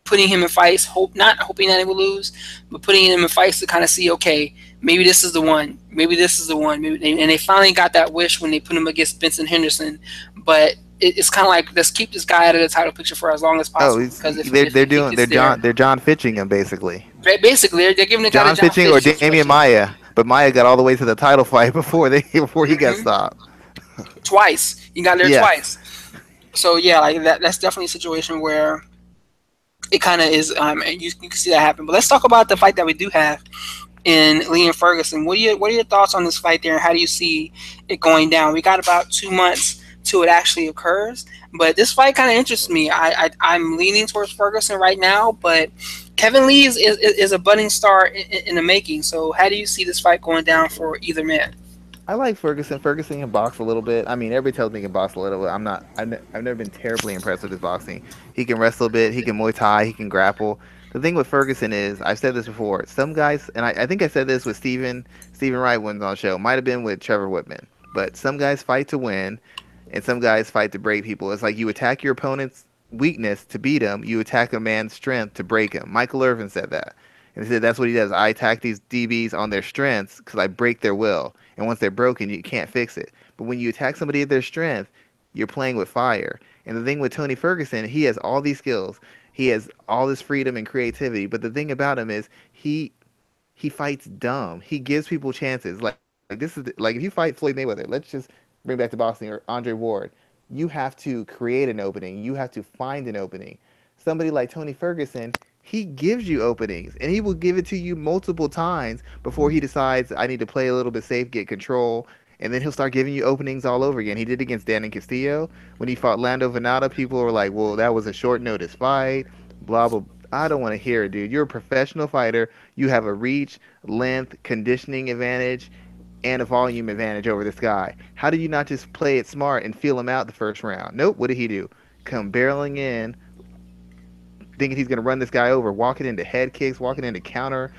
putting him in fights, not hoping that he would lose, but putting him in fights to kind of see, okay, maybe this is the one, maybe this is the one, and they finally got that wish when they put him against Benson Henderson. But it's kind of like, let's keep this guy out of the title picture for as long as possible. Because they're John Fitching him basically. Basically, they're giving the guy John Fitching or Damian Maia, but Maia got all the way to the title fight before he got stopped. Twice, he got there twice. So yeah, like that's definitely a situation where it kind of is. You can see that happen. But let's talk about the fight that we do have in Lee and Ferguson. What are your thoughts on this fight there, and how do you see it going down? We got about 2 months till it actually occurs, but this fight kind of interests me. I'm leaning towards Ferguson right now, but Kevin Lee is a budding star in the making. So how do you see this fight going down for either man? I like Ferguson. Ferguson can box a little bit. I mean, everybody tells me he can box a little bit. I'm not. I've never been terribly impressed with his boxing. He can wrestle a bit. He can Muay Thai. He can grapple. The thing with Ferguson is, I've said this before. Some guys, and I think I said this with Stephen Wright when on the show. Might have been with Trevor Whitman. But some guys fight to win, and some guys fight to break people. It's like you attack your opponent's weakness to beat him. You attack a man's strength to break him. Michael Irvin said that. And he said that's what he does. I attack these DBs on their strengths because I break their will. And once they're broken, you can't fix it. But when you attack somebody at their strength, you're playing with fire. And the thing with Tony Ferguson, he has all these skills. He has all this freedom and creativity. But the thing about him is he fights dumb. He gives people chances. Like this is like if you fight Floyd Mayweather, let's just bring back to boxing or Andre Ward. You have to create an opening. You have to find an opening. Somebody like Tony Ferguson, he gives you openings and he will give it to you multiple times before he decides I need to play a little bit safe, get control, and then he'll start giving you openings all over again. He did against Danny Castillo when he fought Lando Venata. People were like, "Well, that was a short notice fight." Blah blah. I don't want to hear it, dude. You're a professional fighter. You have a reach, length, conditioning advantage, and a volume advantage over this guy. How did you not just play it smart and feel him out the first round? Nope. What did he do? Come barreling in, thinking he's going to run this guy over, walking into head kicks, walking into counter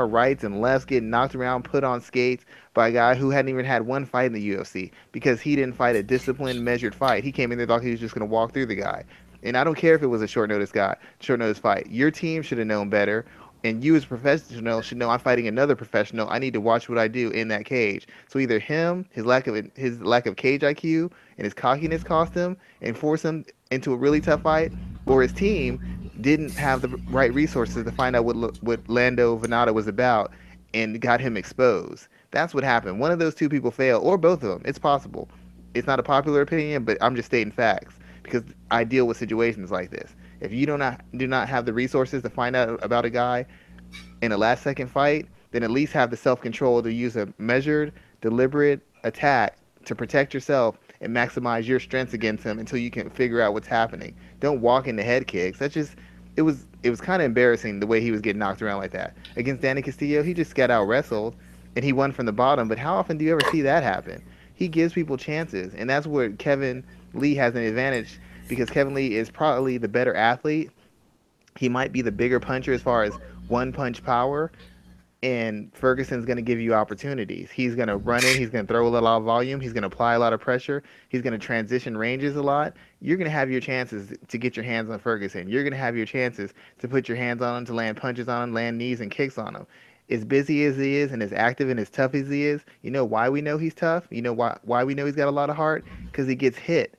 rights and lefts, getting knocked around, put on skates by a guy who hadn't even had one fight in the UFC because he didn't fight a disciplined, measured fight. He came in there thought he was just going to walk through the guy. And I don't care if it was a short notice fight. Your team should have known better. And you as a professional should know I'm fighting another professional. I need to watch what I do in that cage. So either him, his lack of cage IQ and his cockiness cost him and forced him into a really tough fight, or his team didn't have the right resources to find out what Lando Venata was about and got him exposed. That's what happened. One of those two people failed, or both of them. It's possible. It's not a popular opinion, but I'm just stating facts because I deal with situations like this. If you do not have the resources to find out about a guy in a last second fight, then at least have the self control to use a measured, deliberate attack to protect yourself and maximize your strengths against him until you can figure out what's happening. Don't walk into head kicks. That's just it was kind of embarrassing the way he was getting knocked around like that. Against Danny Castillo, he just got out wrestled and he won from the bottom, but how often do you ever see that happen? He gives people chances, and that's where Kevin Lee has an advantage because Kevin Lee is probably the better athlete. He might be the bigger puncher as far as one punch power, and Ferguson's going to give you opportunities. He's going to run it. He's going to throw a lot of volume. He's going to apply a lot of pressure. He's going to transition ranges a lot. You're going to have your chances to get your hands on Ferguson. You're going to have your chances to put your hands on him, to land punches on him, land knees and kicks on him. As busy as he is and as active and as tough as he is, you know why we know he's tough? You know why we know he's got a lot of heart? Because he gets hit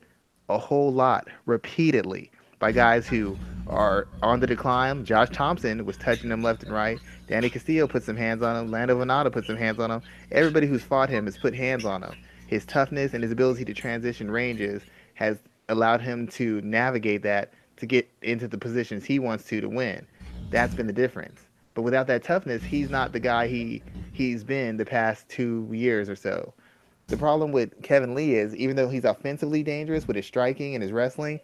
a whole lot repeatedly by guys who are on the decline. Josh Thompson was touching him left and right. Danny Castillo put some hands on him. Lando Venata put some hands on him. Everybody who's fought him has put hands on him. His toughness and his ability to transition ranges has allowed him to navigate that to get into the positions he wants to win. That's been the difference. But without that toughness, he's not the guy he's been the past 2 years or so. The problem with Kevin Lee is even though he's offensively dangerous with his striking and his wrestling,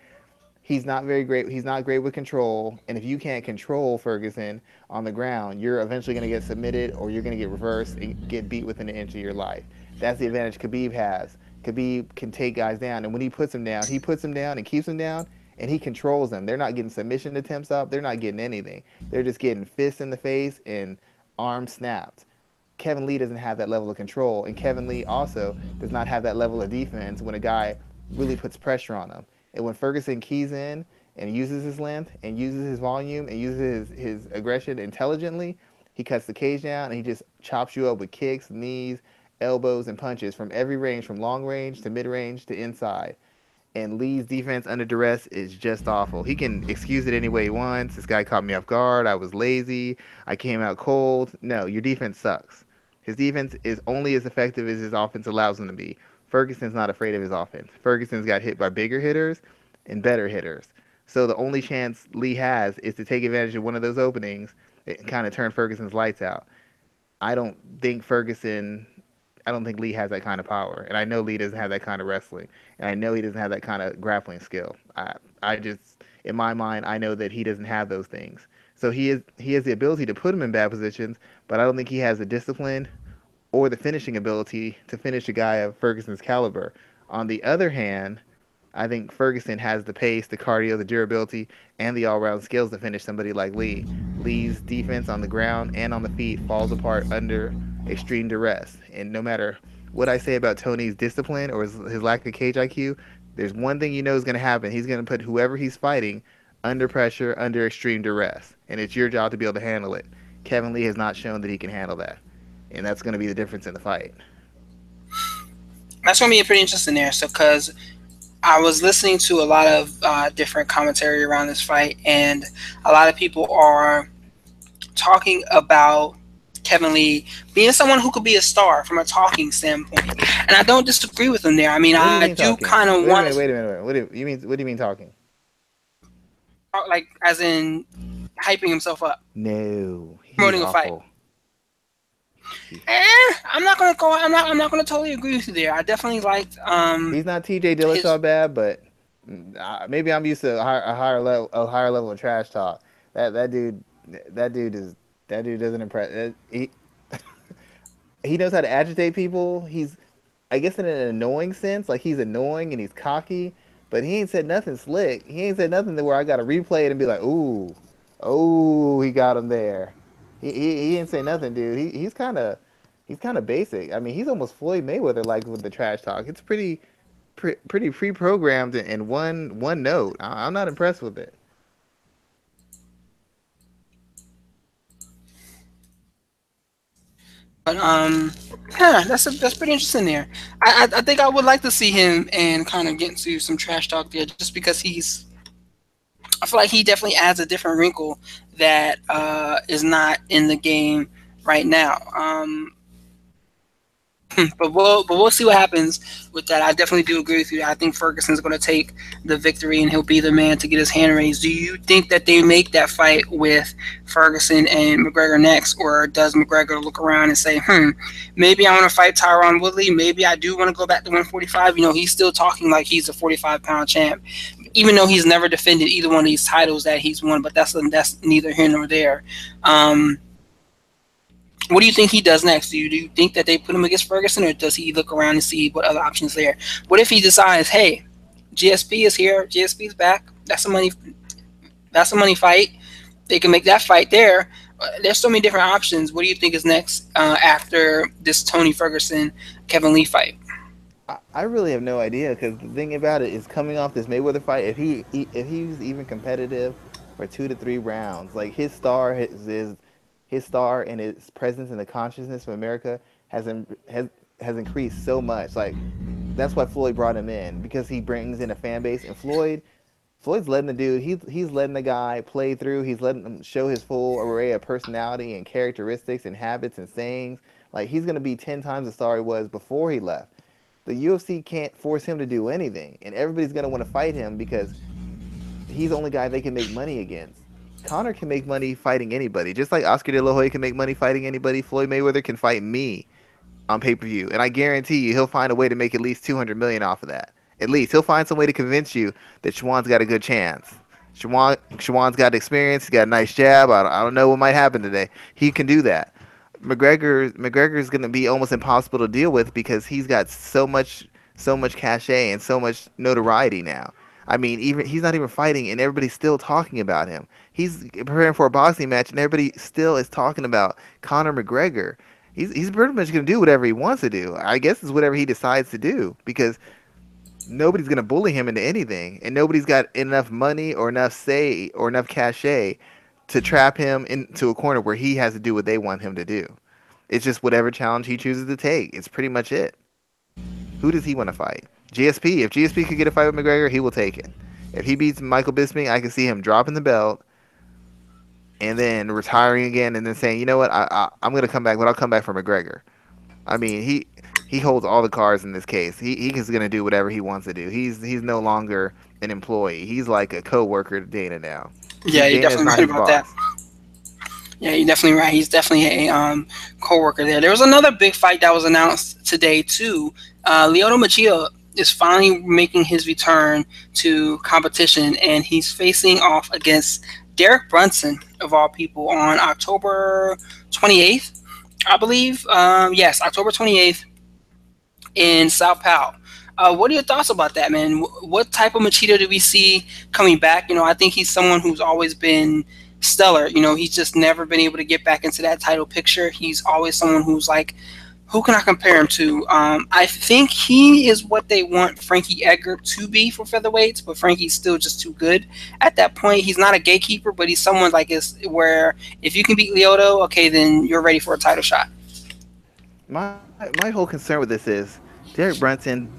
he's not very great. He's not great with control. And if you can't control Ferguson on the ground, you're eventually going to get submitted or you're going to get reversed and get beat within an inch of your life. That's the advantage Khabib has. Khabib can take guys down, and when he puts them down and keeps them down, and he controls them. They're not getting submission attempts up. They're not getting anything. They're just getting fists in the face and arms snapped. Kevin Lee doesn't have that level of control, and Kevin Lee also does not have that level of defense when a guy really puts pressure on him. And when Ferguson keys in and uses his length and uses his volume and uses his aggression intelligently, he cuts the cage down and he just chops you up with kicks, knees, elbows, and punches from every range, from long range to mid range to inside. And Lee's defense under duress is just awful. He can excuse it any way he wants. This guy caught me off guard. I was lazy. I came out cold. No, your defense sucks. His defense is only as effective as his offense allows him to be. Ferguson's not afraid of his offense. Ferguson's got hit by bigger hitters and better hitters. So the only chance Lee has is to take advantage of one of those openings and kind of turn Ferguson's lights out. I don't think Ferguson I don't think Lee has that kind of power, and I know Lee doesn't have that kind of wrestling, and I know he doesn't have that kind of grappling skill. I just, in my mind, I know that he doesn't have those things. So he has the ability to put him in bad positions, but I don't think he has the discipline or the finishing ability to finish a guy of Ferguson's caliber. On the other hand, I think Ferguson has the pace, the cardio, the durability, and the all-round skills to finish somebody like Lee. Lee's defense on the ground and on the feet falls apart under extreme duress. And no matter what I say about Tony's discipline or his lack of cage IQ, there's one thing you know is going to happen. He's going to put whoever he's fighting under pressure, under extreme duress. And it's your job to be able to handle it. Kevin Lee has not shown that he can handle that. And that's going to be the difference in the fight. That's going to be pretty interesting there. So, because I was listening to a lot of different commentary around this fight, and a lot of people are talking about Kevin Lee being someone who could be a star from a talking standpoint, and I don't disagree with him there. I mean, What do you I mean do talking? kind of want Wait a minute. What do you mean talking? like as in hyping himself up, No, he's promoting a fight. awful. I'm not gonna go. I'm not gonna totally agree with you there. I definitely liked. He's not TJ Dillashaw bad, but maybe I'm used to a higher level of trash talk. That dude that dude is that dude doesn't impress. He knows how to agitate people. He's I guess in an annoying sense, like he's annoying and he's cocky, but he ain't said nothing slick. He ain't said nothing to where I got to replay it and be like, ooh, oh, he got him there. He ain't say nothing, dude. He's kind of basic. I mean, he's almost Floyd Mayweather like with the trash talk. It's pretty pre-programmed in one note. I'm not impressed with it. But yeah, that's pretty interesting there. I think I would like to see him and kind of get into some trash talk there, just because I feel like he definitely adds a different wrinkle that is not in the game right now. But we'll see what happens with that. I definitely do agree with you. I think Ferguson's going to take the victory and he'll be the man to get his hand raised. Do you think that they make that fight with Ferguson and McGregor next, or does McGregor look around and say, maybe I want to fight Tyron Woodley. Maybe I do want to go back to 145. He's still talking like he's a 45-pound champ, even though he's never defended either one of these titles that he's won. But that's neither here nor there. What do you think he does next? Do you think that they put him against Ferguson, or does he look around and see what other options there? What if he decides, hey, GSP is here, GSP is back. That's a money fight. They can make that fight there. There's so many different options. What do you think is next after this Tony Ferguson Kevin Lee fight? I really have no idea because the thing about it is coming off this Mayweather fight, if he's even competitive for 2 to 3 rounds, like his star and his presence in the consciousness of America has increased so much. Like that's why Floyd brought him in, because he brings in a fan base, and Floyd's letting the dude he's letting the guy play through. He's letting him show his full array of personality and characteristics and habits and sayings. Like he's gonna be 10 times the star he was before he left. The UFC can't force him to do anything, and everybody's gonna want to fight him because he's the only guy they can make money against. Conor can make money fighting anybody, just like Oscar De La Hoya can make money fighting anybody. Floyd Mayweather can fight me on pay-per-view, and I guarantee you he'll find a way to make at least 200 million off of that. At least he'll find some way to convince you that Schwan's got a good chance. Schwan's got experience. He's got a nice jab. I don't know what might happen today. He can do that. McGregor's going to be almost impossible to deal with because he's got so much cachet and so much notoriety now. I mean, even he's not even fighting, and everybody's still talking about him. He's preparing for a boxing match, and everybody still is talking about Conor McGregor. He's pretty much going to do whatever he wants to do. I guess it's whatever he decides to do, because nobody's going to bully him into anything, and nobody's got enough money or enough say or enough cachet to trap him into a corner where he has to do what they want him to do. It's just whatever challenge he chooses to take. It's pretty much it. Who does he want to fight? GSP. If GSP could get a fight with McGregor, he will take it. If he beats Michael Bisping, I can see him dropping the belt and then retiring again, and then saying, you know what, I'm going to come back, but I'll come back for McGregor. I mean, he holds all the cards in this case. He is going to do whatever he wants to do. He's no longer an employee. He's like a co-worker to Dana now. Yeah, you're definitely right about that. Yeah, you're definitely right. He's definitely a co-worker there. There was another big fight that was announced today, too. Lyoto Machida is finally making his return to competition, and he's facing off against Derek Brunson, of all people, on October 28th, I believe. Yes, October 28th in Sao Paulo. What are your thoughts about that, man? What type of Machida do we see coming back? I think he's someone who's always been stellar. He's just never been able to get back into that title picture. He's always someone who's like, who can I compare him to? I think he is what they want Frankie Edgar to be for featherweights, but Frankie's still just too good at that point. He's not a gatekeeper, but he's someone like is where if you can beat Lyoto, okay, then you're ready for a title shot. My whole concern with this is Derek Brunson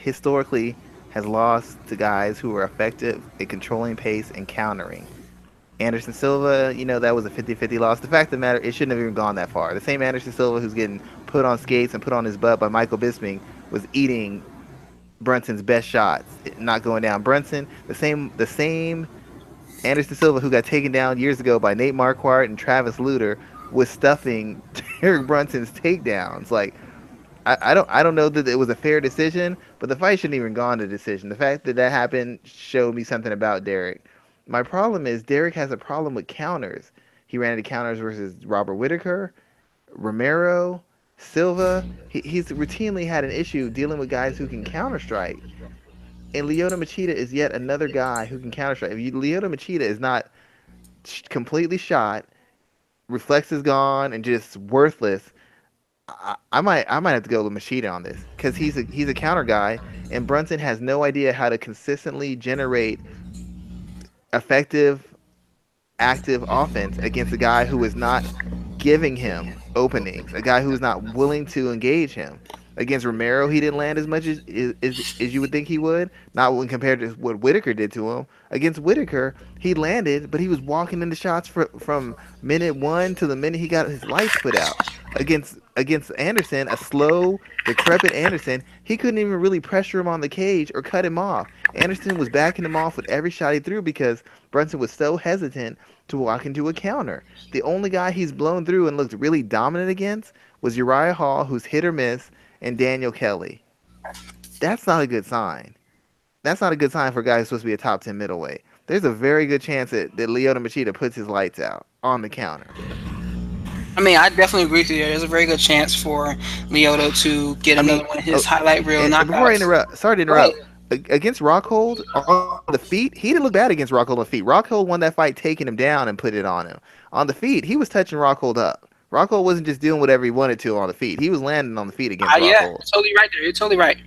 historically has lost to guys who were effective at controlling pace and countering. Anderson Silva, that was a 50-50 loss. The fact of the matter, it shouldn't have even gone that far. The same Anderson Silva who's getting put on skates and put on his butt by Michael Bisping was eating Brunson's best shots, not going down. Brunson, the same Anderson Silva who got taken down years ago by Nate Marquardt and Travis Lutter was stuffing Derek Brunson's takedowns. Like, I don't know that it was a fair decision, but the fight shouldn't even gone to decision. The fact that that happened showed me something about Derek. My problem is Derek has a problem with counters. He ran into counters versus Robert Whitaker, Romero, Silva. He's routinely had an issue dealing with guys who can counter strike. And Lyoto Machida is yet another guy who can counter strike. If Lyoto Machida is not completely shot, reflexes gone, and just worthless, I might have to go with Machida on this because he's a counter guy, and Brunson has no idea how to consistently generate effective, active offense against a guy who is not giving him openings, a guy who is not willing to engage him. Against Romero, he didn't land as much as you would think he would, not when compared to what Whitaker did to him. Against Whitaker, he landed, but he was walking into shots from minute one to the minute he got his lights put out. Against Anderson, a slow, decrepit Anderson, he couldn't even really pressure him on the cage or cut him off. Anderson was backing him off with every shot he threw because Brunson was so hesitant to walk into a counter. The only guy he's blown through and looked really dominant against was Uriah Hall, who's hit or miss, and Daniel Kelly. That's not a good sign. That's not a good sign for a guy who's supposed to be a top 10 middleweight. There's a very good chance that Lyoto Machida puts his lights out on the counter. I mean, I definitely agree with you. There's a very good chance for Lyoto to get I another mean, one of his highlight reel and before I knockouts. interrupt, sorry to Go ahead. interrupt. Against Rockhold on the feet, he didn't look bad against Rockhold on the feet. Rockhold won that fight taking him down and put it on him. On the feet, he was touching Rockhold up. Rockhold wasn't just doing whatever he wanted to on the feet. He was landing on the feet against Yeah, Rockhold. you're totally right there. You're totally right.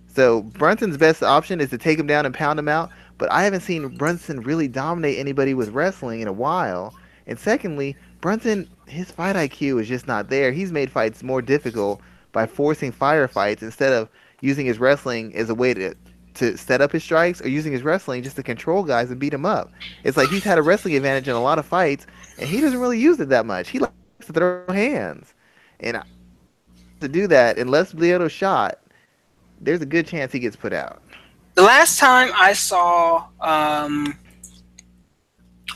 So Brunson's best option is to take him down and pound him out. But I haven't seen Brunson really dominate anybody with wrestling in a while. And secondly, Brunson, his fight IQ is just not there. He's made fights more difficult by forcing firefights instead of using his wrestling as a way to set up his strikes or using his wrestling just to control guys and beat them up. It's like he's had a wrestling advantage in a lot of fights, and he doesn't really use it that much. He likes to throw hands. And to do that, unless Lyoto shot, there's a good chance he gets put out. The last time I saw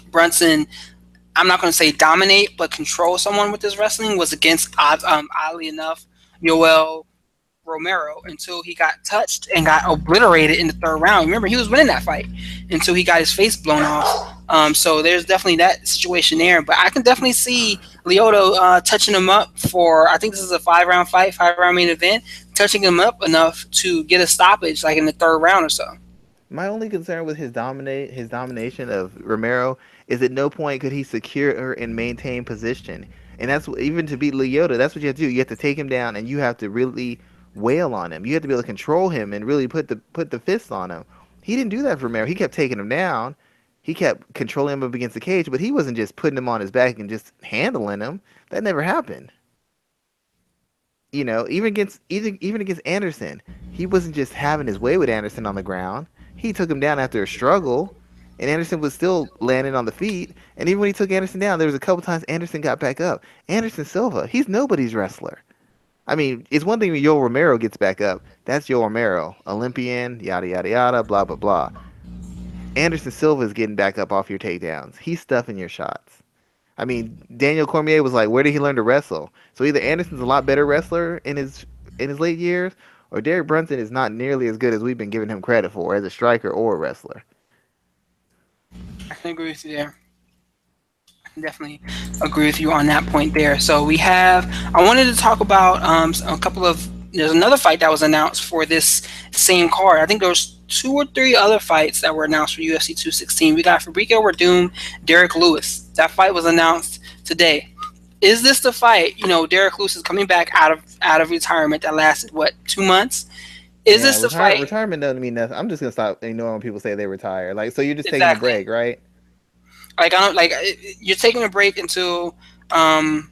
Brunson, I'm not going to say dominate, but control someone with his wrestling was against, oddly enough, Yoel Romero until he got touched and got obliterated in the third round. Remember, he was winning that fight until he got his face blown off. So there's definitely that situation there. But I can definitely see Lyoto touching him up for, I think this is a 5-round fight, 5-round main event, touching him up enough to get a stoppage like in the third round or so. My only concern with his domination of Romero is at no point could he secure and maintain position. And that's even to beat Lyoto, that's what you have to do. You have to take him down and you have to really wail on him. You have to be able to control him and really put the fists on him. He didn't do that for Romero. He kept taking him down. He kept controlling him up against the cage, but he wasn't just putting him on his back and just handling him. That never happened. Even against Anderson, he wasn't just having his way with Anderson on the ground. He took him down after a struggle, and Anderson was still landing on the feet. And even when he took Anderson down, there was a couple times Anderson got back up. Anderson Silva, he's nobody's wrestler. I mean, it's one thing when Yoel Romero gets back up. That's Yoel Romero, Olympian, yada yada yada, blah blah blah. Anderson Silva is getting back up off your takedowns. He's stuffing your shots. I mean, Daniel Cormier was like, where did he learn to wrestle? So either Anderson's a lot better wrestler in his late years, or Derek Brunson is not nearly as good as we've been giving him credit for as a striker or a wrestler. I can agree with you there. Definitely agree with you on that point there. So we have. I wanted to talk about a couple of. There's another fight that was announced for this same card. I think there was two or three other fights that were announced for UFC 216. We got Fabricio Werdum, Derek Lewis. That fight was announced today. Is this the fight? You know, Derek Lewis is coming back out of retirement that lasted what 2 months. Is Yeah, this the fight? retirement doesn't mean nothing. I'm just gonna stop ignoring when people say they retire. Like, so you're just taking a Exactly. break, right? Like I don't like you're taking a break um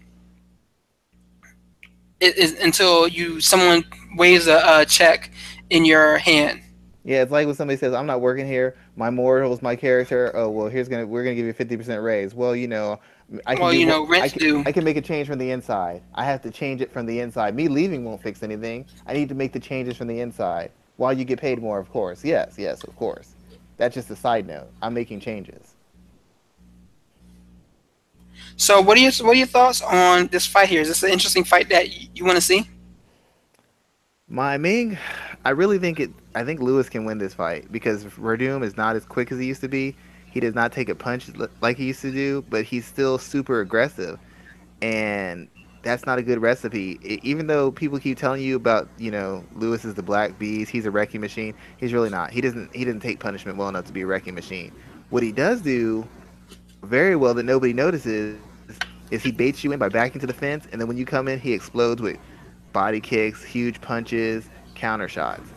until you someone waves a check in your hand. Yeah, it's like when somebody says, "I'm not working here. My morals, my character. Oh well, here's gonna we're gonna give you a 50% raise." Well, I can Well, do you more. know, rent's due. I can make a change from the inside. I have to change it from the inside. Me leaving won't fix anything. I need to make the changes from the inside while you get paid more, of course. Yes, yes, of course. That's just a side note. I'm making changes. So, what are your thoughts on this fight here? Is this an interesting fight that you want to see? My main, I really think it. I think Lewis can win this fight because Verdum is not as quick as he used to be. He does not take a punch like he used to do, but he's still super aggressive, and that's not a good recipe. Even though people keep telling you about, Lewis is the black beast, he's a wrecking machine. He's really not. He doesn't take punishment well enough to be a wrecking machine. What he does do very well that nobody notices is he baits you in by backing to the fence, and then when you come in, he explodes with body kicks, huge punches, counter shots.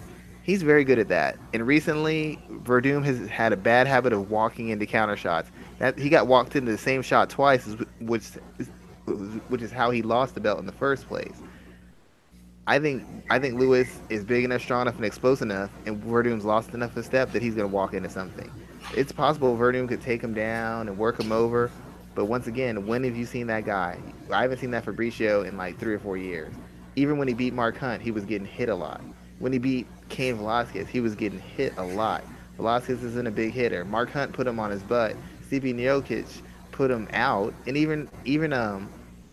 He's very good at that. And recently, Verdum has had a bad habit of walking into counter shots. That he got walked into the same shot twice, which is how he lost the belt in the first place. I think Lewis is big enough, strong enough, and explosive enough, and Verdum's lost enough of a step that he's going to walk into something. It's possible Verdum could take him down and work him over, but once again, when have you seen that guy? I haven't seen that Fabricio in like 3 or 4 years. Even when he beat Mark Hunt, he was getting hit a lot. When he beat Cain Velasquez, he was getting hit a lot. Velasquez isn't a big hitter. Mark Hunt put him on his butt. Stipe Miocic put him out, and even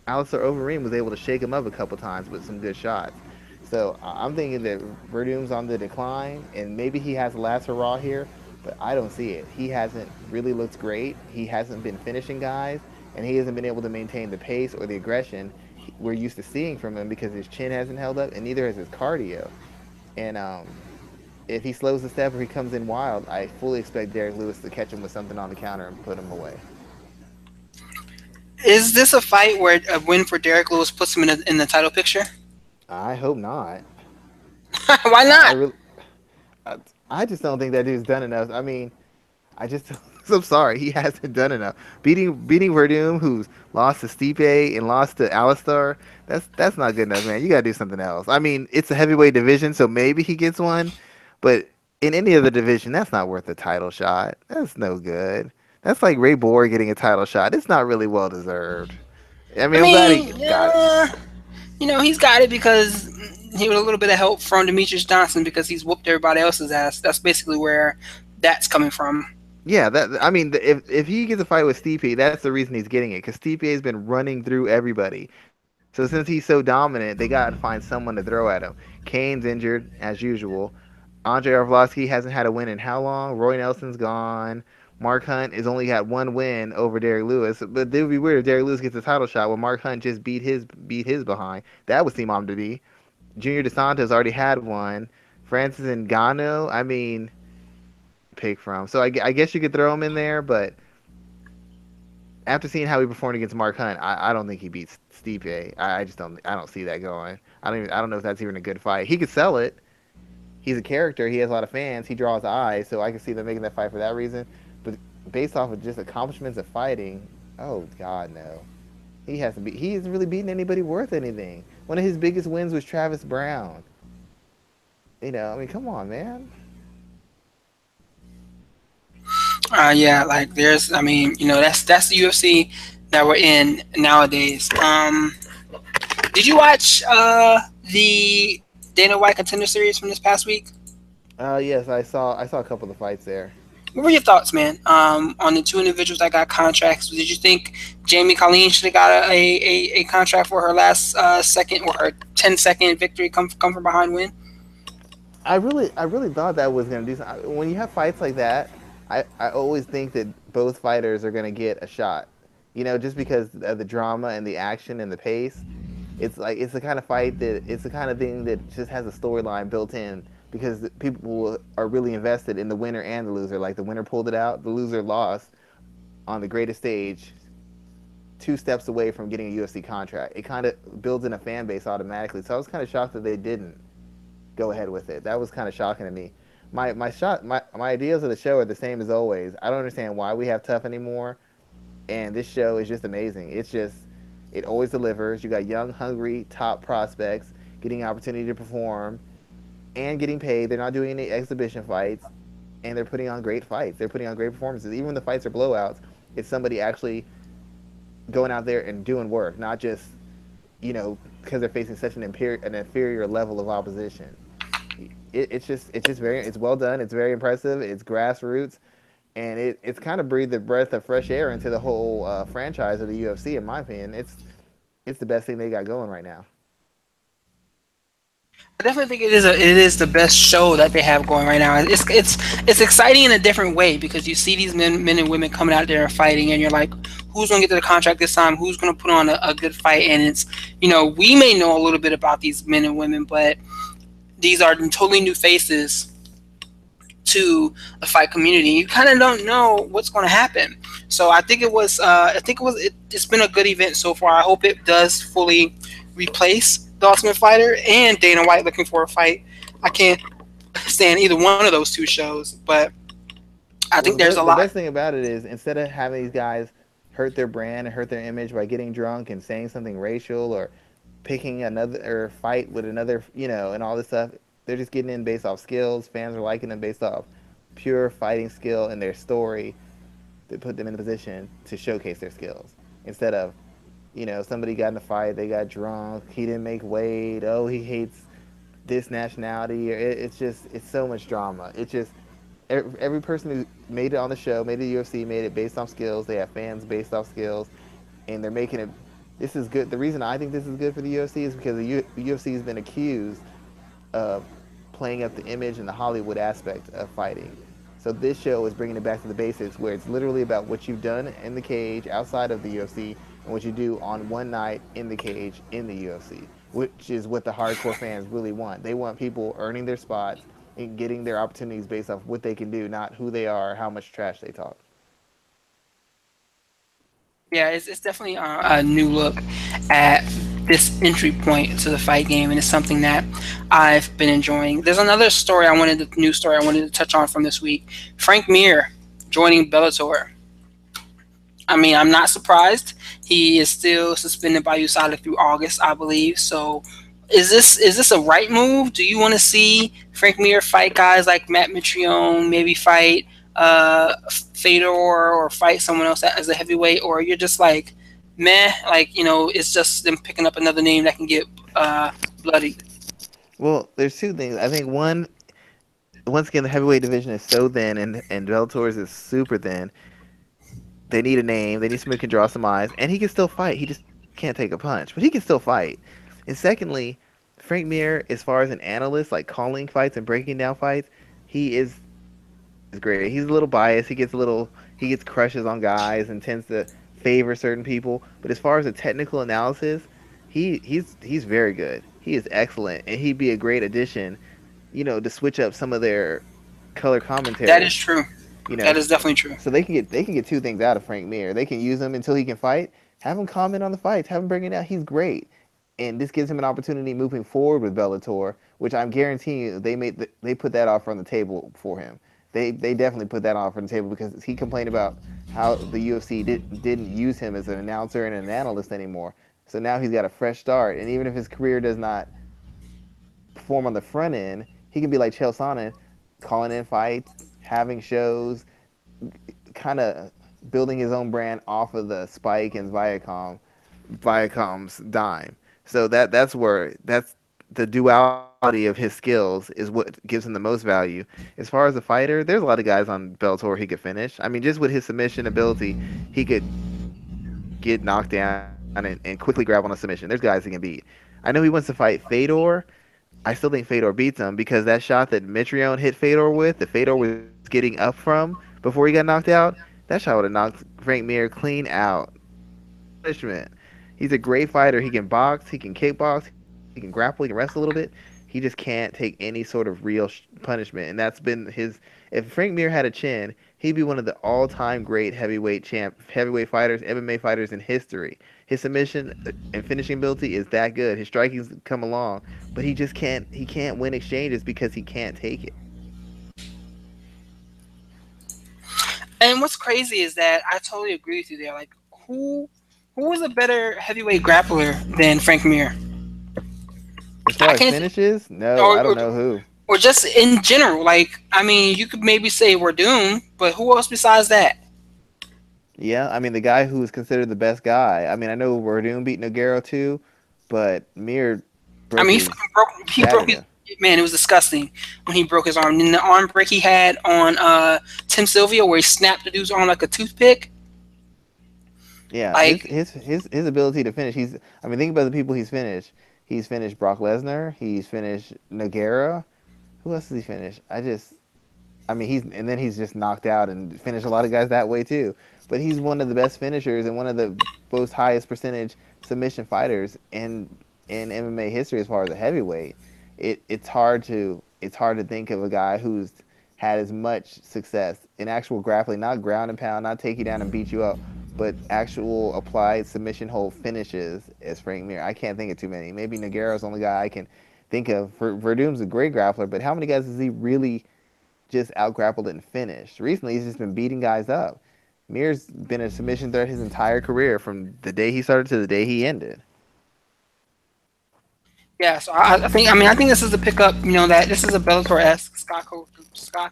Alistair Overeem was able to shake him up a couple times with some good shots. So I'm thinking that Verdum's on the decline, and maybe he has a last hurrah here, but I don't see it. He hasn't really looked great. He hasn't been finishing guys, and he hasn't been able to maintain the pace or the aggression we're used to seeing from him because his chin hasn't held up, and neither has his cardio. And if he slows the step or he comes in wild, I fully expect Derek Lewis to catch him with something on the counter and put him away. Is this a fight where a win for Derek Lewis puts him in the title picture? I hope not. Why I not? really, I, I just don't think that dude's done enough. I mean, I just I'm sorry, he hasn't done enough. Beating Verdum, who's lost to Stipe and lost to Alistar, that's not good enough, man. You gotta do something else. I mean, it's a heavyweight division, so maybe he gets one, but in any other division, that's not worth a title shot. That's no good. That's like Ray Borg getting a title shot. It's not really well deserved. I I mean, I'm glad he mean, got it. he's got it because he was a little bit of help from Demetrius Johnson because he's whooped everybody else's ass. That's basically where that's coming from. Yeah, that I mean, if he gets a fight with Stipe, that's the reason he's getting it because Stipe has been running through everybody. So since he's so dominant, they got to find someone to throw at him. Kane's injured as usual. Andre Arlovsky hasn't had a win in how long? Roy Nelson's gone. Mark Hunt has only had one win over Derek Lewis, but it would be weird if Derek Lewis gets a title shot when Mark Hunt just beat his behind. That would seem odd to be. Junior DeSantos already had one. Francis Ngannou, I mean, pick from. So I guess you could throw him in there, but after seeing how he performed against Mark Hunt, I don't think he beats Stipe. I just don't see that going. I don't know if that's even a good fight. He could sell it. He's a character. He has a lot of fans. He draws eyes, so I can see them making that fight for that reason. But based off of just accomplishments of fighting, oh God, no. He hasn't really beaten anybody worth anything. One of his biggest wins was Travis Brown. I mean, come on, man. Yeah, like I mean, that's the UFC that we're in nowadays. Did you watch the Dana White Contender Series from this past week? Yes, I saw a couple of the fights there. What were your thoughts, man, on the two individuals that got contracts? Did you think Jamie Colleen should have got a contract for her last second or her 10-second victory come from behind win? I really thought that was gonna do something. When you have fights like that, I always think that both fighters are going to get a shot. Just because of the drama and the action and the pace. It's like it's the kind of fight that it's the kind of thing that just has a storyline built in because people are really invested in the winner and the loser. Like the winner pulled it out, the loser lost on the greatest stage, 2 steps away from getting a UFC contract. It kind of builds in a fan base automatically. So I was kind of shocked that they didn't go ahead with it. That was kind of shocking to me. My ideas of the show are the same as always. I don't understand why we have Tough anymore, and this show is just amazing. It always delivers. You got young, hungry, top prospects getting an opportunity to perform and getting paid. They're not doing any exhibition fights, and they're putting on great fights. They're putting on great performances. Even when the fights are blowouts, it's somebody actually going out there and doing work, not just because they're facing such an inferior level of opposition. It's just very it's well done. It's very impressive. It's grassroots, and it's kind of breathed a breath of fresh air into the whole franchise of the UFC. In my opinion, it's the best thing they got going right now. I definitely think it is the best show that they have going right now. It's exciting in a different way because you see these men and women coming out there and fighting, and you're like, who's gonna get to the contract this time? Who's gonna put on a good fight? And it's we may know a little bit about these men and women, but these are totally new faces to the fight community. You kind of don't know what's going to happen. So I think it's been a good event so far. I hope it does fully replace the Ultimate Fighter and Dana White looking for a fight. I can't stand either one of those two shows, but I think Well, there's a the lot. best thing about it is instead of having these guys hurt their brand and hurt their image by getting drunk and saying something racial or picking another fight with another, and all this stuff, they're just getting in based off skills. Fans are liking them based off pure fighting skill and their story that put them in a position to showcase their skills instead of somebody got in a fight, they got drunk, he didn't make weight, oh, he hates this nationality. It's so much drama. It's just every person who made it on the show, made it UFC, made it based off skills. They have fans based off skills, and they're making it. This is good. The reason I think this is good for the UFC is because the UFC has been accused of playing up the image and the Hollywood aspect of fighting. So this show is bringing it back to the basics, where it's literally about what you've done in the cage outside of the UFC and what you do on one night in the cage in the UFC, which is what the hardcore fans really want. They want people earning their spots and getting their opportunities based off what they can do, not who they are, or how much trash they talk. Yeah, it's definitely a new look at this entry point to the fight game, and it's something that I've been enjoying. There's another news story I wanted to touch on from this week. Frank Mir joining Bellator. I mean, I'm not surprised. He is still suspended by USADA through August, I believe. So, is this a right move? Do you want to see Frank Mir fight guys like Matt Mitrione, maybe fight Fedor or fight someone else as a heavyweight, or you're just like, meh, like it's just them picking up another name that can get bloodied. Well, there's two things. I think one, once again, the heavyweight division is so thin, and Bellator's is super thin. They need a name. They need somebody who can draw some eyes, and he can still fight. He just can't take a punch, but he can still fight. And secondly, Frank Mir, as far as an analyst, like calling fights and breaking down fights, he is great. He's a little biased. He gets crushes on guys and tends to favor certain people. But as far as a technical analysis, he's very good. He is excellent, and he'd be a great addition. To switch up some of their color That is commentary. true. You know, That is definitely true. so they can get two things out of Frank Mir. They can use him until he can fight. Have him comment on the fights. Have him bring it out. He's great, and this gives him an opportunity moving forward with Bellator, which I'm guaranteeing you they put that offer on the table for him. They definitely put that offer on the table because he complained about how the UFC didn't use him as an announcer and an analyst anymore. So now he's got a fresh start, and even if his career does not perform on the front end, he can be like Chael Sonnen, calling in fights, having shows, kind of building his own brand off of the Spike and Viacom's dime. So that's the duality of his skills is what gives him the most value. As far as a fighter, there's a lot of guys on Bellator he could finish. I mean, just with his submission ability, he could get knocked down and quickly grab on a submission. There's guys he can beat. I know he wants to fight Fedor. I still think Fedor beats him because that shot that Mitrione hit Fedor with, that Fedor was getting up from before he got knocked out, That shot would have knocked Frank Mir clean out. Punishment. He's a great fighter. He can box, he can kickbox, he can grapple, he can wrestle a little bit. He just can't take any sort of real punishment, and that's been his. If Frank Mir had a chin, he'd be one of the all-time great heavyweight fighters, MMA fighters in history. His submission and finishing ability is that good. His striking's come along, but he just can't. He can't win exchanges because he can't take it. And what's crazy is that I totally agree with you there. Like, who who was a better heavyweight grappler than Frank Mir? As I far as can't, finishes, no, or, I don't or know who. or just in general. Like, I mean, you could maybe say we're doomed, but who else besides that? Yeah, I mean the guy who was considered the best guy. I mean, I know Verdun beat Nogueira too, but Mir I broke mean, he his fucking broke. He broke shattered his him. man. It was disgusting when he broke his arm. And the arm break he had on Tim Sylvia, where he snapped the dude's arm like a toothpick. Yeah, Like, his ability to finish. I mean, think about the people he's finished. He's finished Brock Lesnar. He's finished Nogueira. Who else has he finished? I mean, he's just knocked out and finished a lot of guys that way too. But he's one of the best finishers and one of the most highest percentage submission fighters in MMA history as far as a heavyweight. It's hard to think of a guy who's had as much success in actual grappling, not ground and pound, not take you down and beat you up, but actual applied submission hold finishes as Frank Mir. I can't think of too many. Maybe Nogueira's the only guy I can think of. Verdum's a great grappler, but how many guys has he really just out grappled and finished? Recently, he's just been beating guys up. Mir's been a submission threat his entire career from the day he started to the day he ended. yeah. So I think. I mean, I think this is a pickup. You know, that this is a Bellator-esque Scott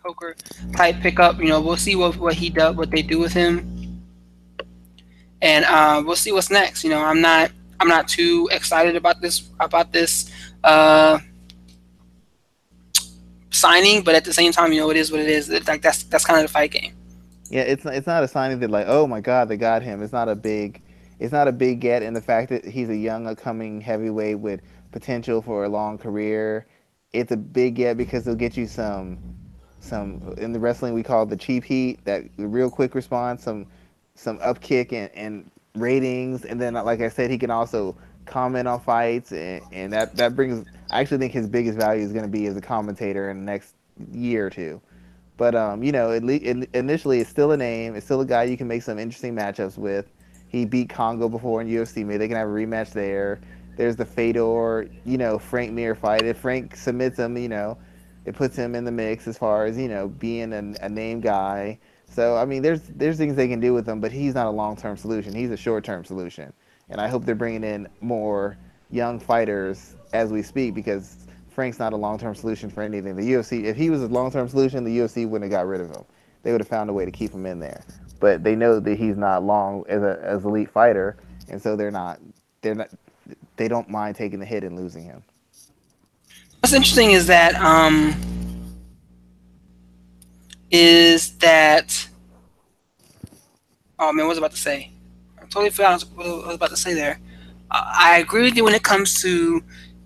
Coker type pickup. You know, we'll see what he does, what they do with him, and we'll see what's next. You know, I'm not too excited about this uh, signing, but at the same time, you know, it is what it is. Like, that's kind of the fight game. Yeah, it's not a signing that like, oh my God, they got him. It's not a big get in the fact that he's a young upcoming heavyweight with potential for a long career. It's a big get because they'll get you some in the wrestling we call the cheap heat, that real quick response, some upkick and ratings, and then like I said, he can also comment on fights, and that brings. I actually think his biggest value is going to be as a commentator in the next year or two. But initially, it's still a name. It's still a guy you can make some interesting matchups with. He beat Congo before in UFC. Maybe they can have a rematch there. There's the Fedor, Frank Mir fight. If Frank submits him, it puts him in the mix as far as being a name guy. So I mean, there's things they can do with him, but he's not a long term solution. He's a short term solution, and I hope they're bringing in more young fighters as we speak because Frank's not a long term solution for anything. The UFC, if he was a long term solution, the UFC wouldn't have got rid of him. They would have found a way to keep him in there. But they know that he's not long as elite fighter, and so they're not they don't mind taking the hit and losing him. What's interesting is that oh man, what was I about to say? I totally forgot what I was about to say there. I agree with you when it comes to.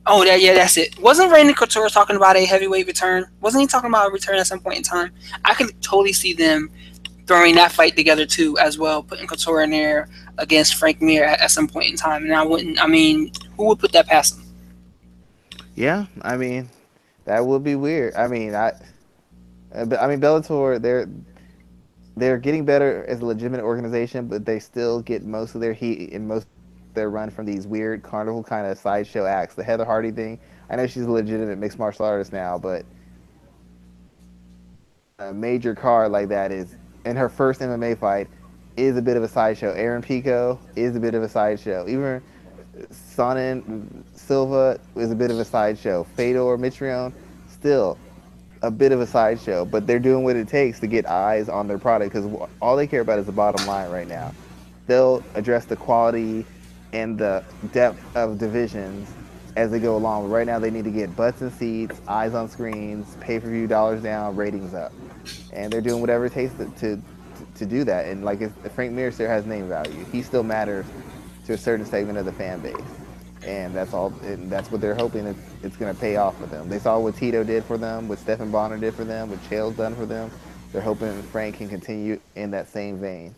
Oh, yeah, that's it. Wasn't Randy Couture talking about a heavyweight return? Wasn't he talking about a return at some point in time? I could totally see them throwing that fight together too, as well, putting Couture in there against Frank Mir at some point in time. And I wouldn't. I mean, who would put that past him? Yeah, I mean that would be weird. I mean Bellator, they're getting better as a legitimate organization, but they still get most of their heat and most of their run from these weird carnival kind of sideshow acts. The Heather Hardy thing, I know she's a legitimate mixed martial artist now, but a major card like that is in her first MMA fight is a bit of a sideshow. Aaron Pico is a bit of a sideshow. Even Sonnen Silva is a bit of a sideshow. Fedor Mitrione still a bit of a sideshow, but they're doing what it takes to get eyes on their product because all they care about is the bottom line right now. They'll address the quality and the depth of divisions as they go along. But right now, they need to get butts and seats, eyes on screens, pay-per-view dollars down, ratings up, and they're doing whatever it takes to do that. And like if Frank Mir still has name value, he still matters to a certain segment of the fan base. And that's all. And that's what they're hoping it's going to pay off for them. They saw what Tito did for them, what Stephen Bonner did for them, what Chael's done for them. they're hoping Frank can continue in that same vein.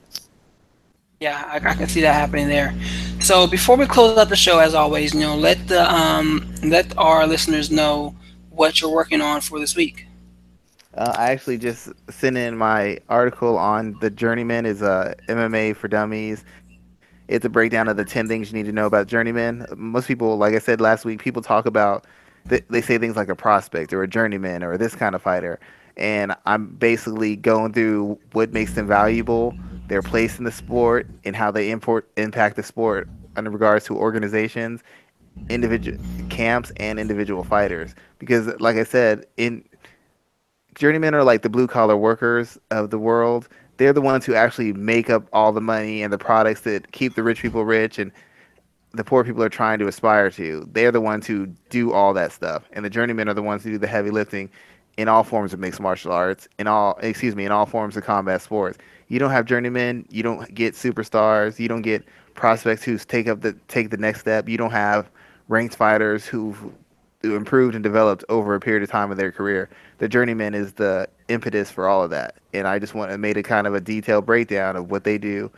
Yeah, I can see that happening there. So before we close out the show, as always, let our listeners know what you're working on for this week. I actually just sent in my article on the Journeyman is MMA for dummies. It's a breakdown of the 10 things you need to know about Journeyman. Most people, like I said last week, people talk about they say things like a prospect or a journeyman or this kind of fighter, and I'm basically going through what makes them valuable, their place in the sport, and how they impact the sport in regards to organizations, individual camps, and individual fighters. Because, like I said, in journeymen are like the blue collar workers of the world. They're the ones who actually make up all the money and the products that keep the rich people rich and the poor people are trying to aspire to. They're the ones who do all that stuff, and the journeymen are the ones who do the heavy lifting in all forms of mixed martial arts, in all forms of combat sports. You don't have journeymen, you don't get superstars, you don't get prospects who take the next step. You don't have ranked fighters who improved and developed over a period of time of their career. The journeyman is the impetus for all of that, and I just want to made a kind of a detailed breakdown of what they do,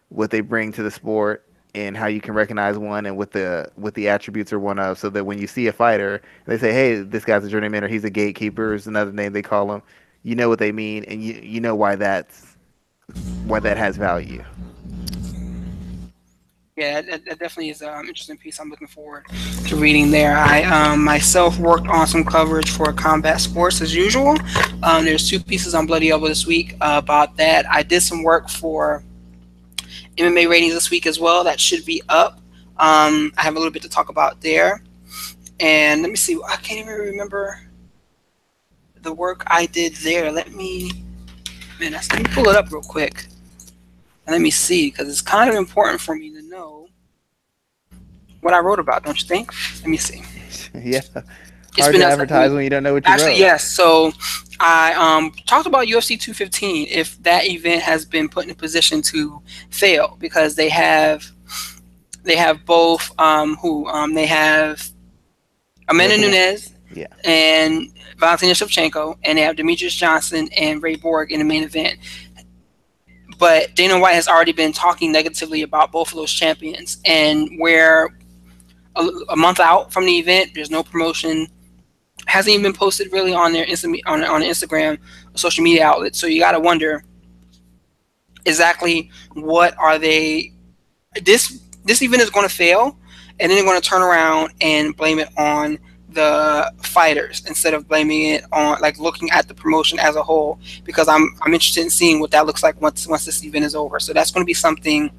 what they bring to the sport, and how you can recognize one and what the attributes are one of, so that when you see a fighter, they say, "Hey, this guy's a journeyman," or "He's a gatekeeper," is another name they call him. You know what they mean, and you know why that has value. Yeah, that definitely is an interesting piece. I'm looking forward to reading there. I myself worked on some coverage for combat sports as usual. There's two pieces on Bloody Elbow this week about that. I did some work for MMA ratings this week as well. That should be up. I have a little bit to talk about there. And let me see. I can't even remember the work I did there. Let me pull it up real quick and let me see because it's kind of important for me to know what I wrote about. Don't you think? Let me see. Yeah, It's hard been to us advertise when you don't know what you actually wrote. yes. So I talked about UFC 215 if that event has been put in a position to fail because they have both who they have Amanda Nothing. Nunes Yeah, and Valentina Shevchenko, and they have Demetrius Johnson and Ray Borg in the main event. But Dana White has already been talking negatively about both of those champions, and where a month out from the event, there's no promotion, hasn't even been posted really on their on Instagram, social media outlets. So you got to wonder exactly what are they. This event is going to fail, and then they're going to turn around and blame it on the fighters instead of blaming it on like looking at the promotion as a whole. Because I'm interested in seeing what that looks like once this event is over. So that's going to be something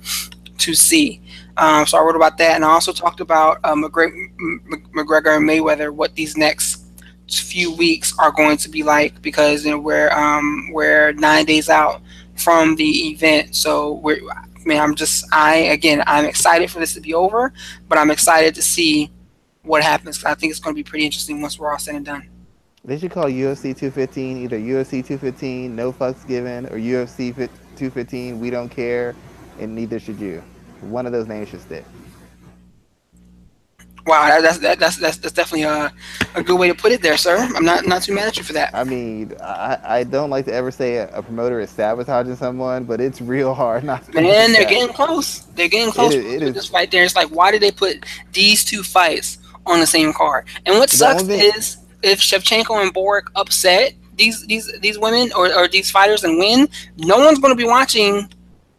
to see. So I wrote about that, and I also talked about McGregor and Mayweather, what these next few weeks are going to be like, because we're 9 days out from the event. So I'm excited for this to be over, but I'm excited to see what happens. I think it's going to be pretty interesting once we're all said and done. they should call UFC 215 either UFC 215 No Fucks Given or UFC 215 We Don't Care, and neither should you. One of those names should stick. Wow, that's definitely a good way to put it there, sir. I'm not too mad at you for that. I mean, I don't like to ever say a promoter is sabotaging someone, but it's real hard not to Man, think they're that. getting close. They're getting It close is. It with is this fight there. It's like, why did they put these two fights on the same card? And what the only sucks thing. is if Shevchenko and Borg upset these women or these fighters and win, no one's going to be watching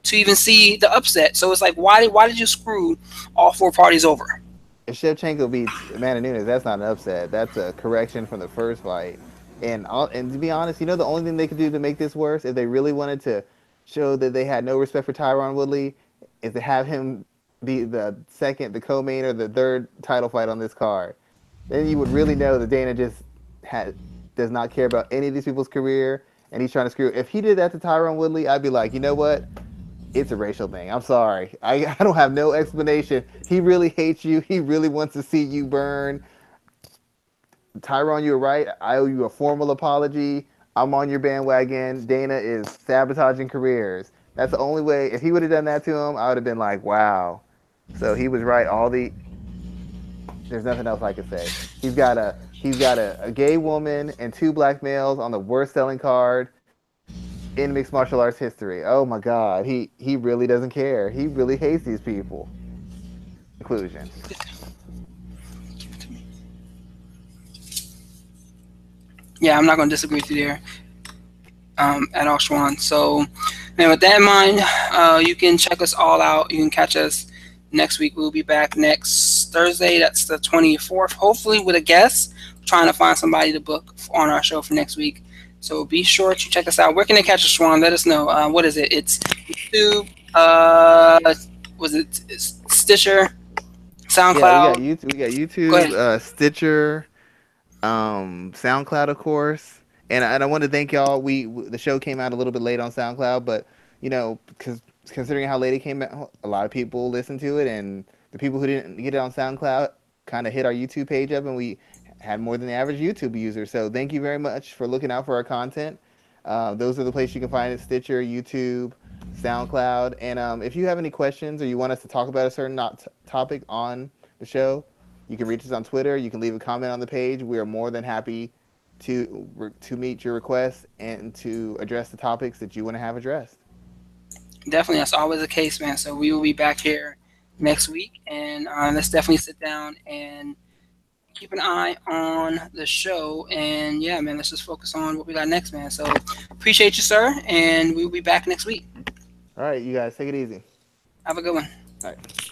to even see the upset. So it's like, why did you screw all four parties over? If Shevchenko beats Amanda Nunes, that's not an upset. That's a correction from the first fight. And to be honest, you know the only thing they could do to make this worse, if they really wanted to show that they had no respect for Tyron Woodley, is to have him be the co-main or the third title fight on this card. Then you would really know that Dana just does not care about any of these people's career, and he's trying to screw. If he did that to Tyron Woodley, I'd be like, you know what? It's a racial thing. I'm sorry. I don't have no explanation. He really hates you. He really wants to see you burn. Tyron, you're right. I owe you a formal apology. I'm on your bandwagon. Dana is sabotaging careers. That's the only way. If he would have done that to him, I would have been like, wow. So he was right. There's nothing else I could say. A gay woman and two black males on the worst selling card. in mixed martial arts history. Oh my God, he really doesn't care. He really hates these people. Conclusion. Yeah, I'm not going to disagree with you there at all, Schwan. So, man, with that in mind, you can check us all out. You can catch us next week. We'll be back next Thursday. That's the 24th, hopefully with a guest. Trying to find somebody to book on our show for next week. So be sure to check us out. Where can they catch us, Schwan? Let us know. What is it? It's YouTube. Was it Stitcher, Yeah, we got SoundCloud? YouTube. We got Go YouTube, ahead. Stitcher, SoundCloud, of course. And I want to thank y'all. The show came out a little bit late on SoundCloud, but because considering how late it came out, a lot of people listened to it, and the people who didn't get it on SoundCloud kind of hit our YouTube page up, and we had more than the average YouTube user. So thank you very much for looking out for our content. Those are the places you can find it: Stitcher, YouTube, SoundCloud. And if you have any questions or you want us to talk about a certain topic on the show, you can reach us on Twitter. You can leave a comment on the page. We are more than happy to meet your requests and to address the topics that you want to have addressed. Definitely, that's always the case, man. So we will be back here next week, and let's definitely sit down and keep an eye on the show. And yeah, man, let's just focus on what we got next, man. So appreciate you, sir, and we'll be back next week. All right, you guys, take it easy. Have a good one. All right.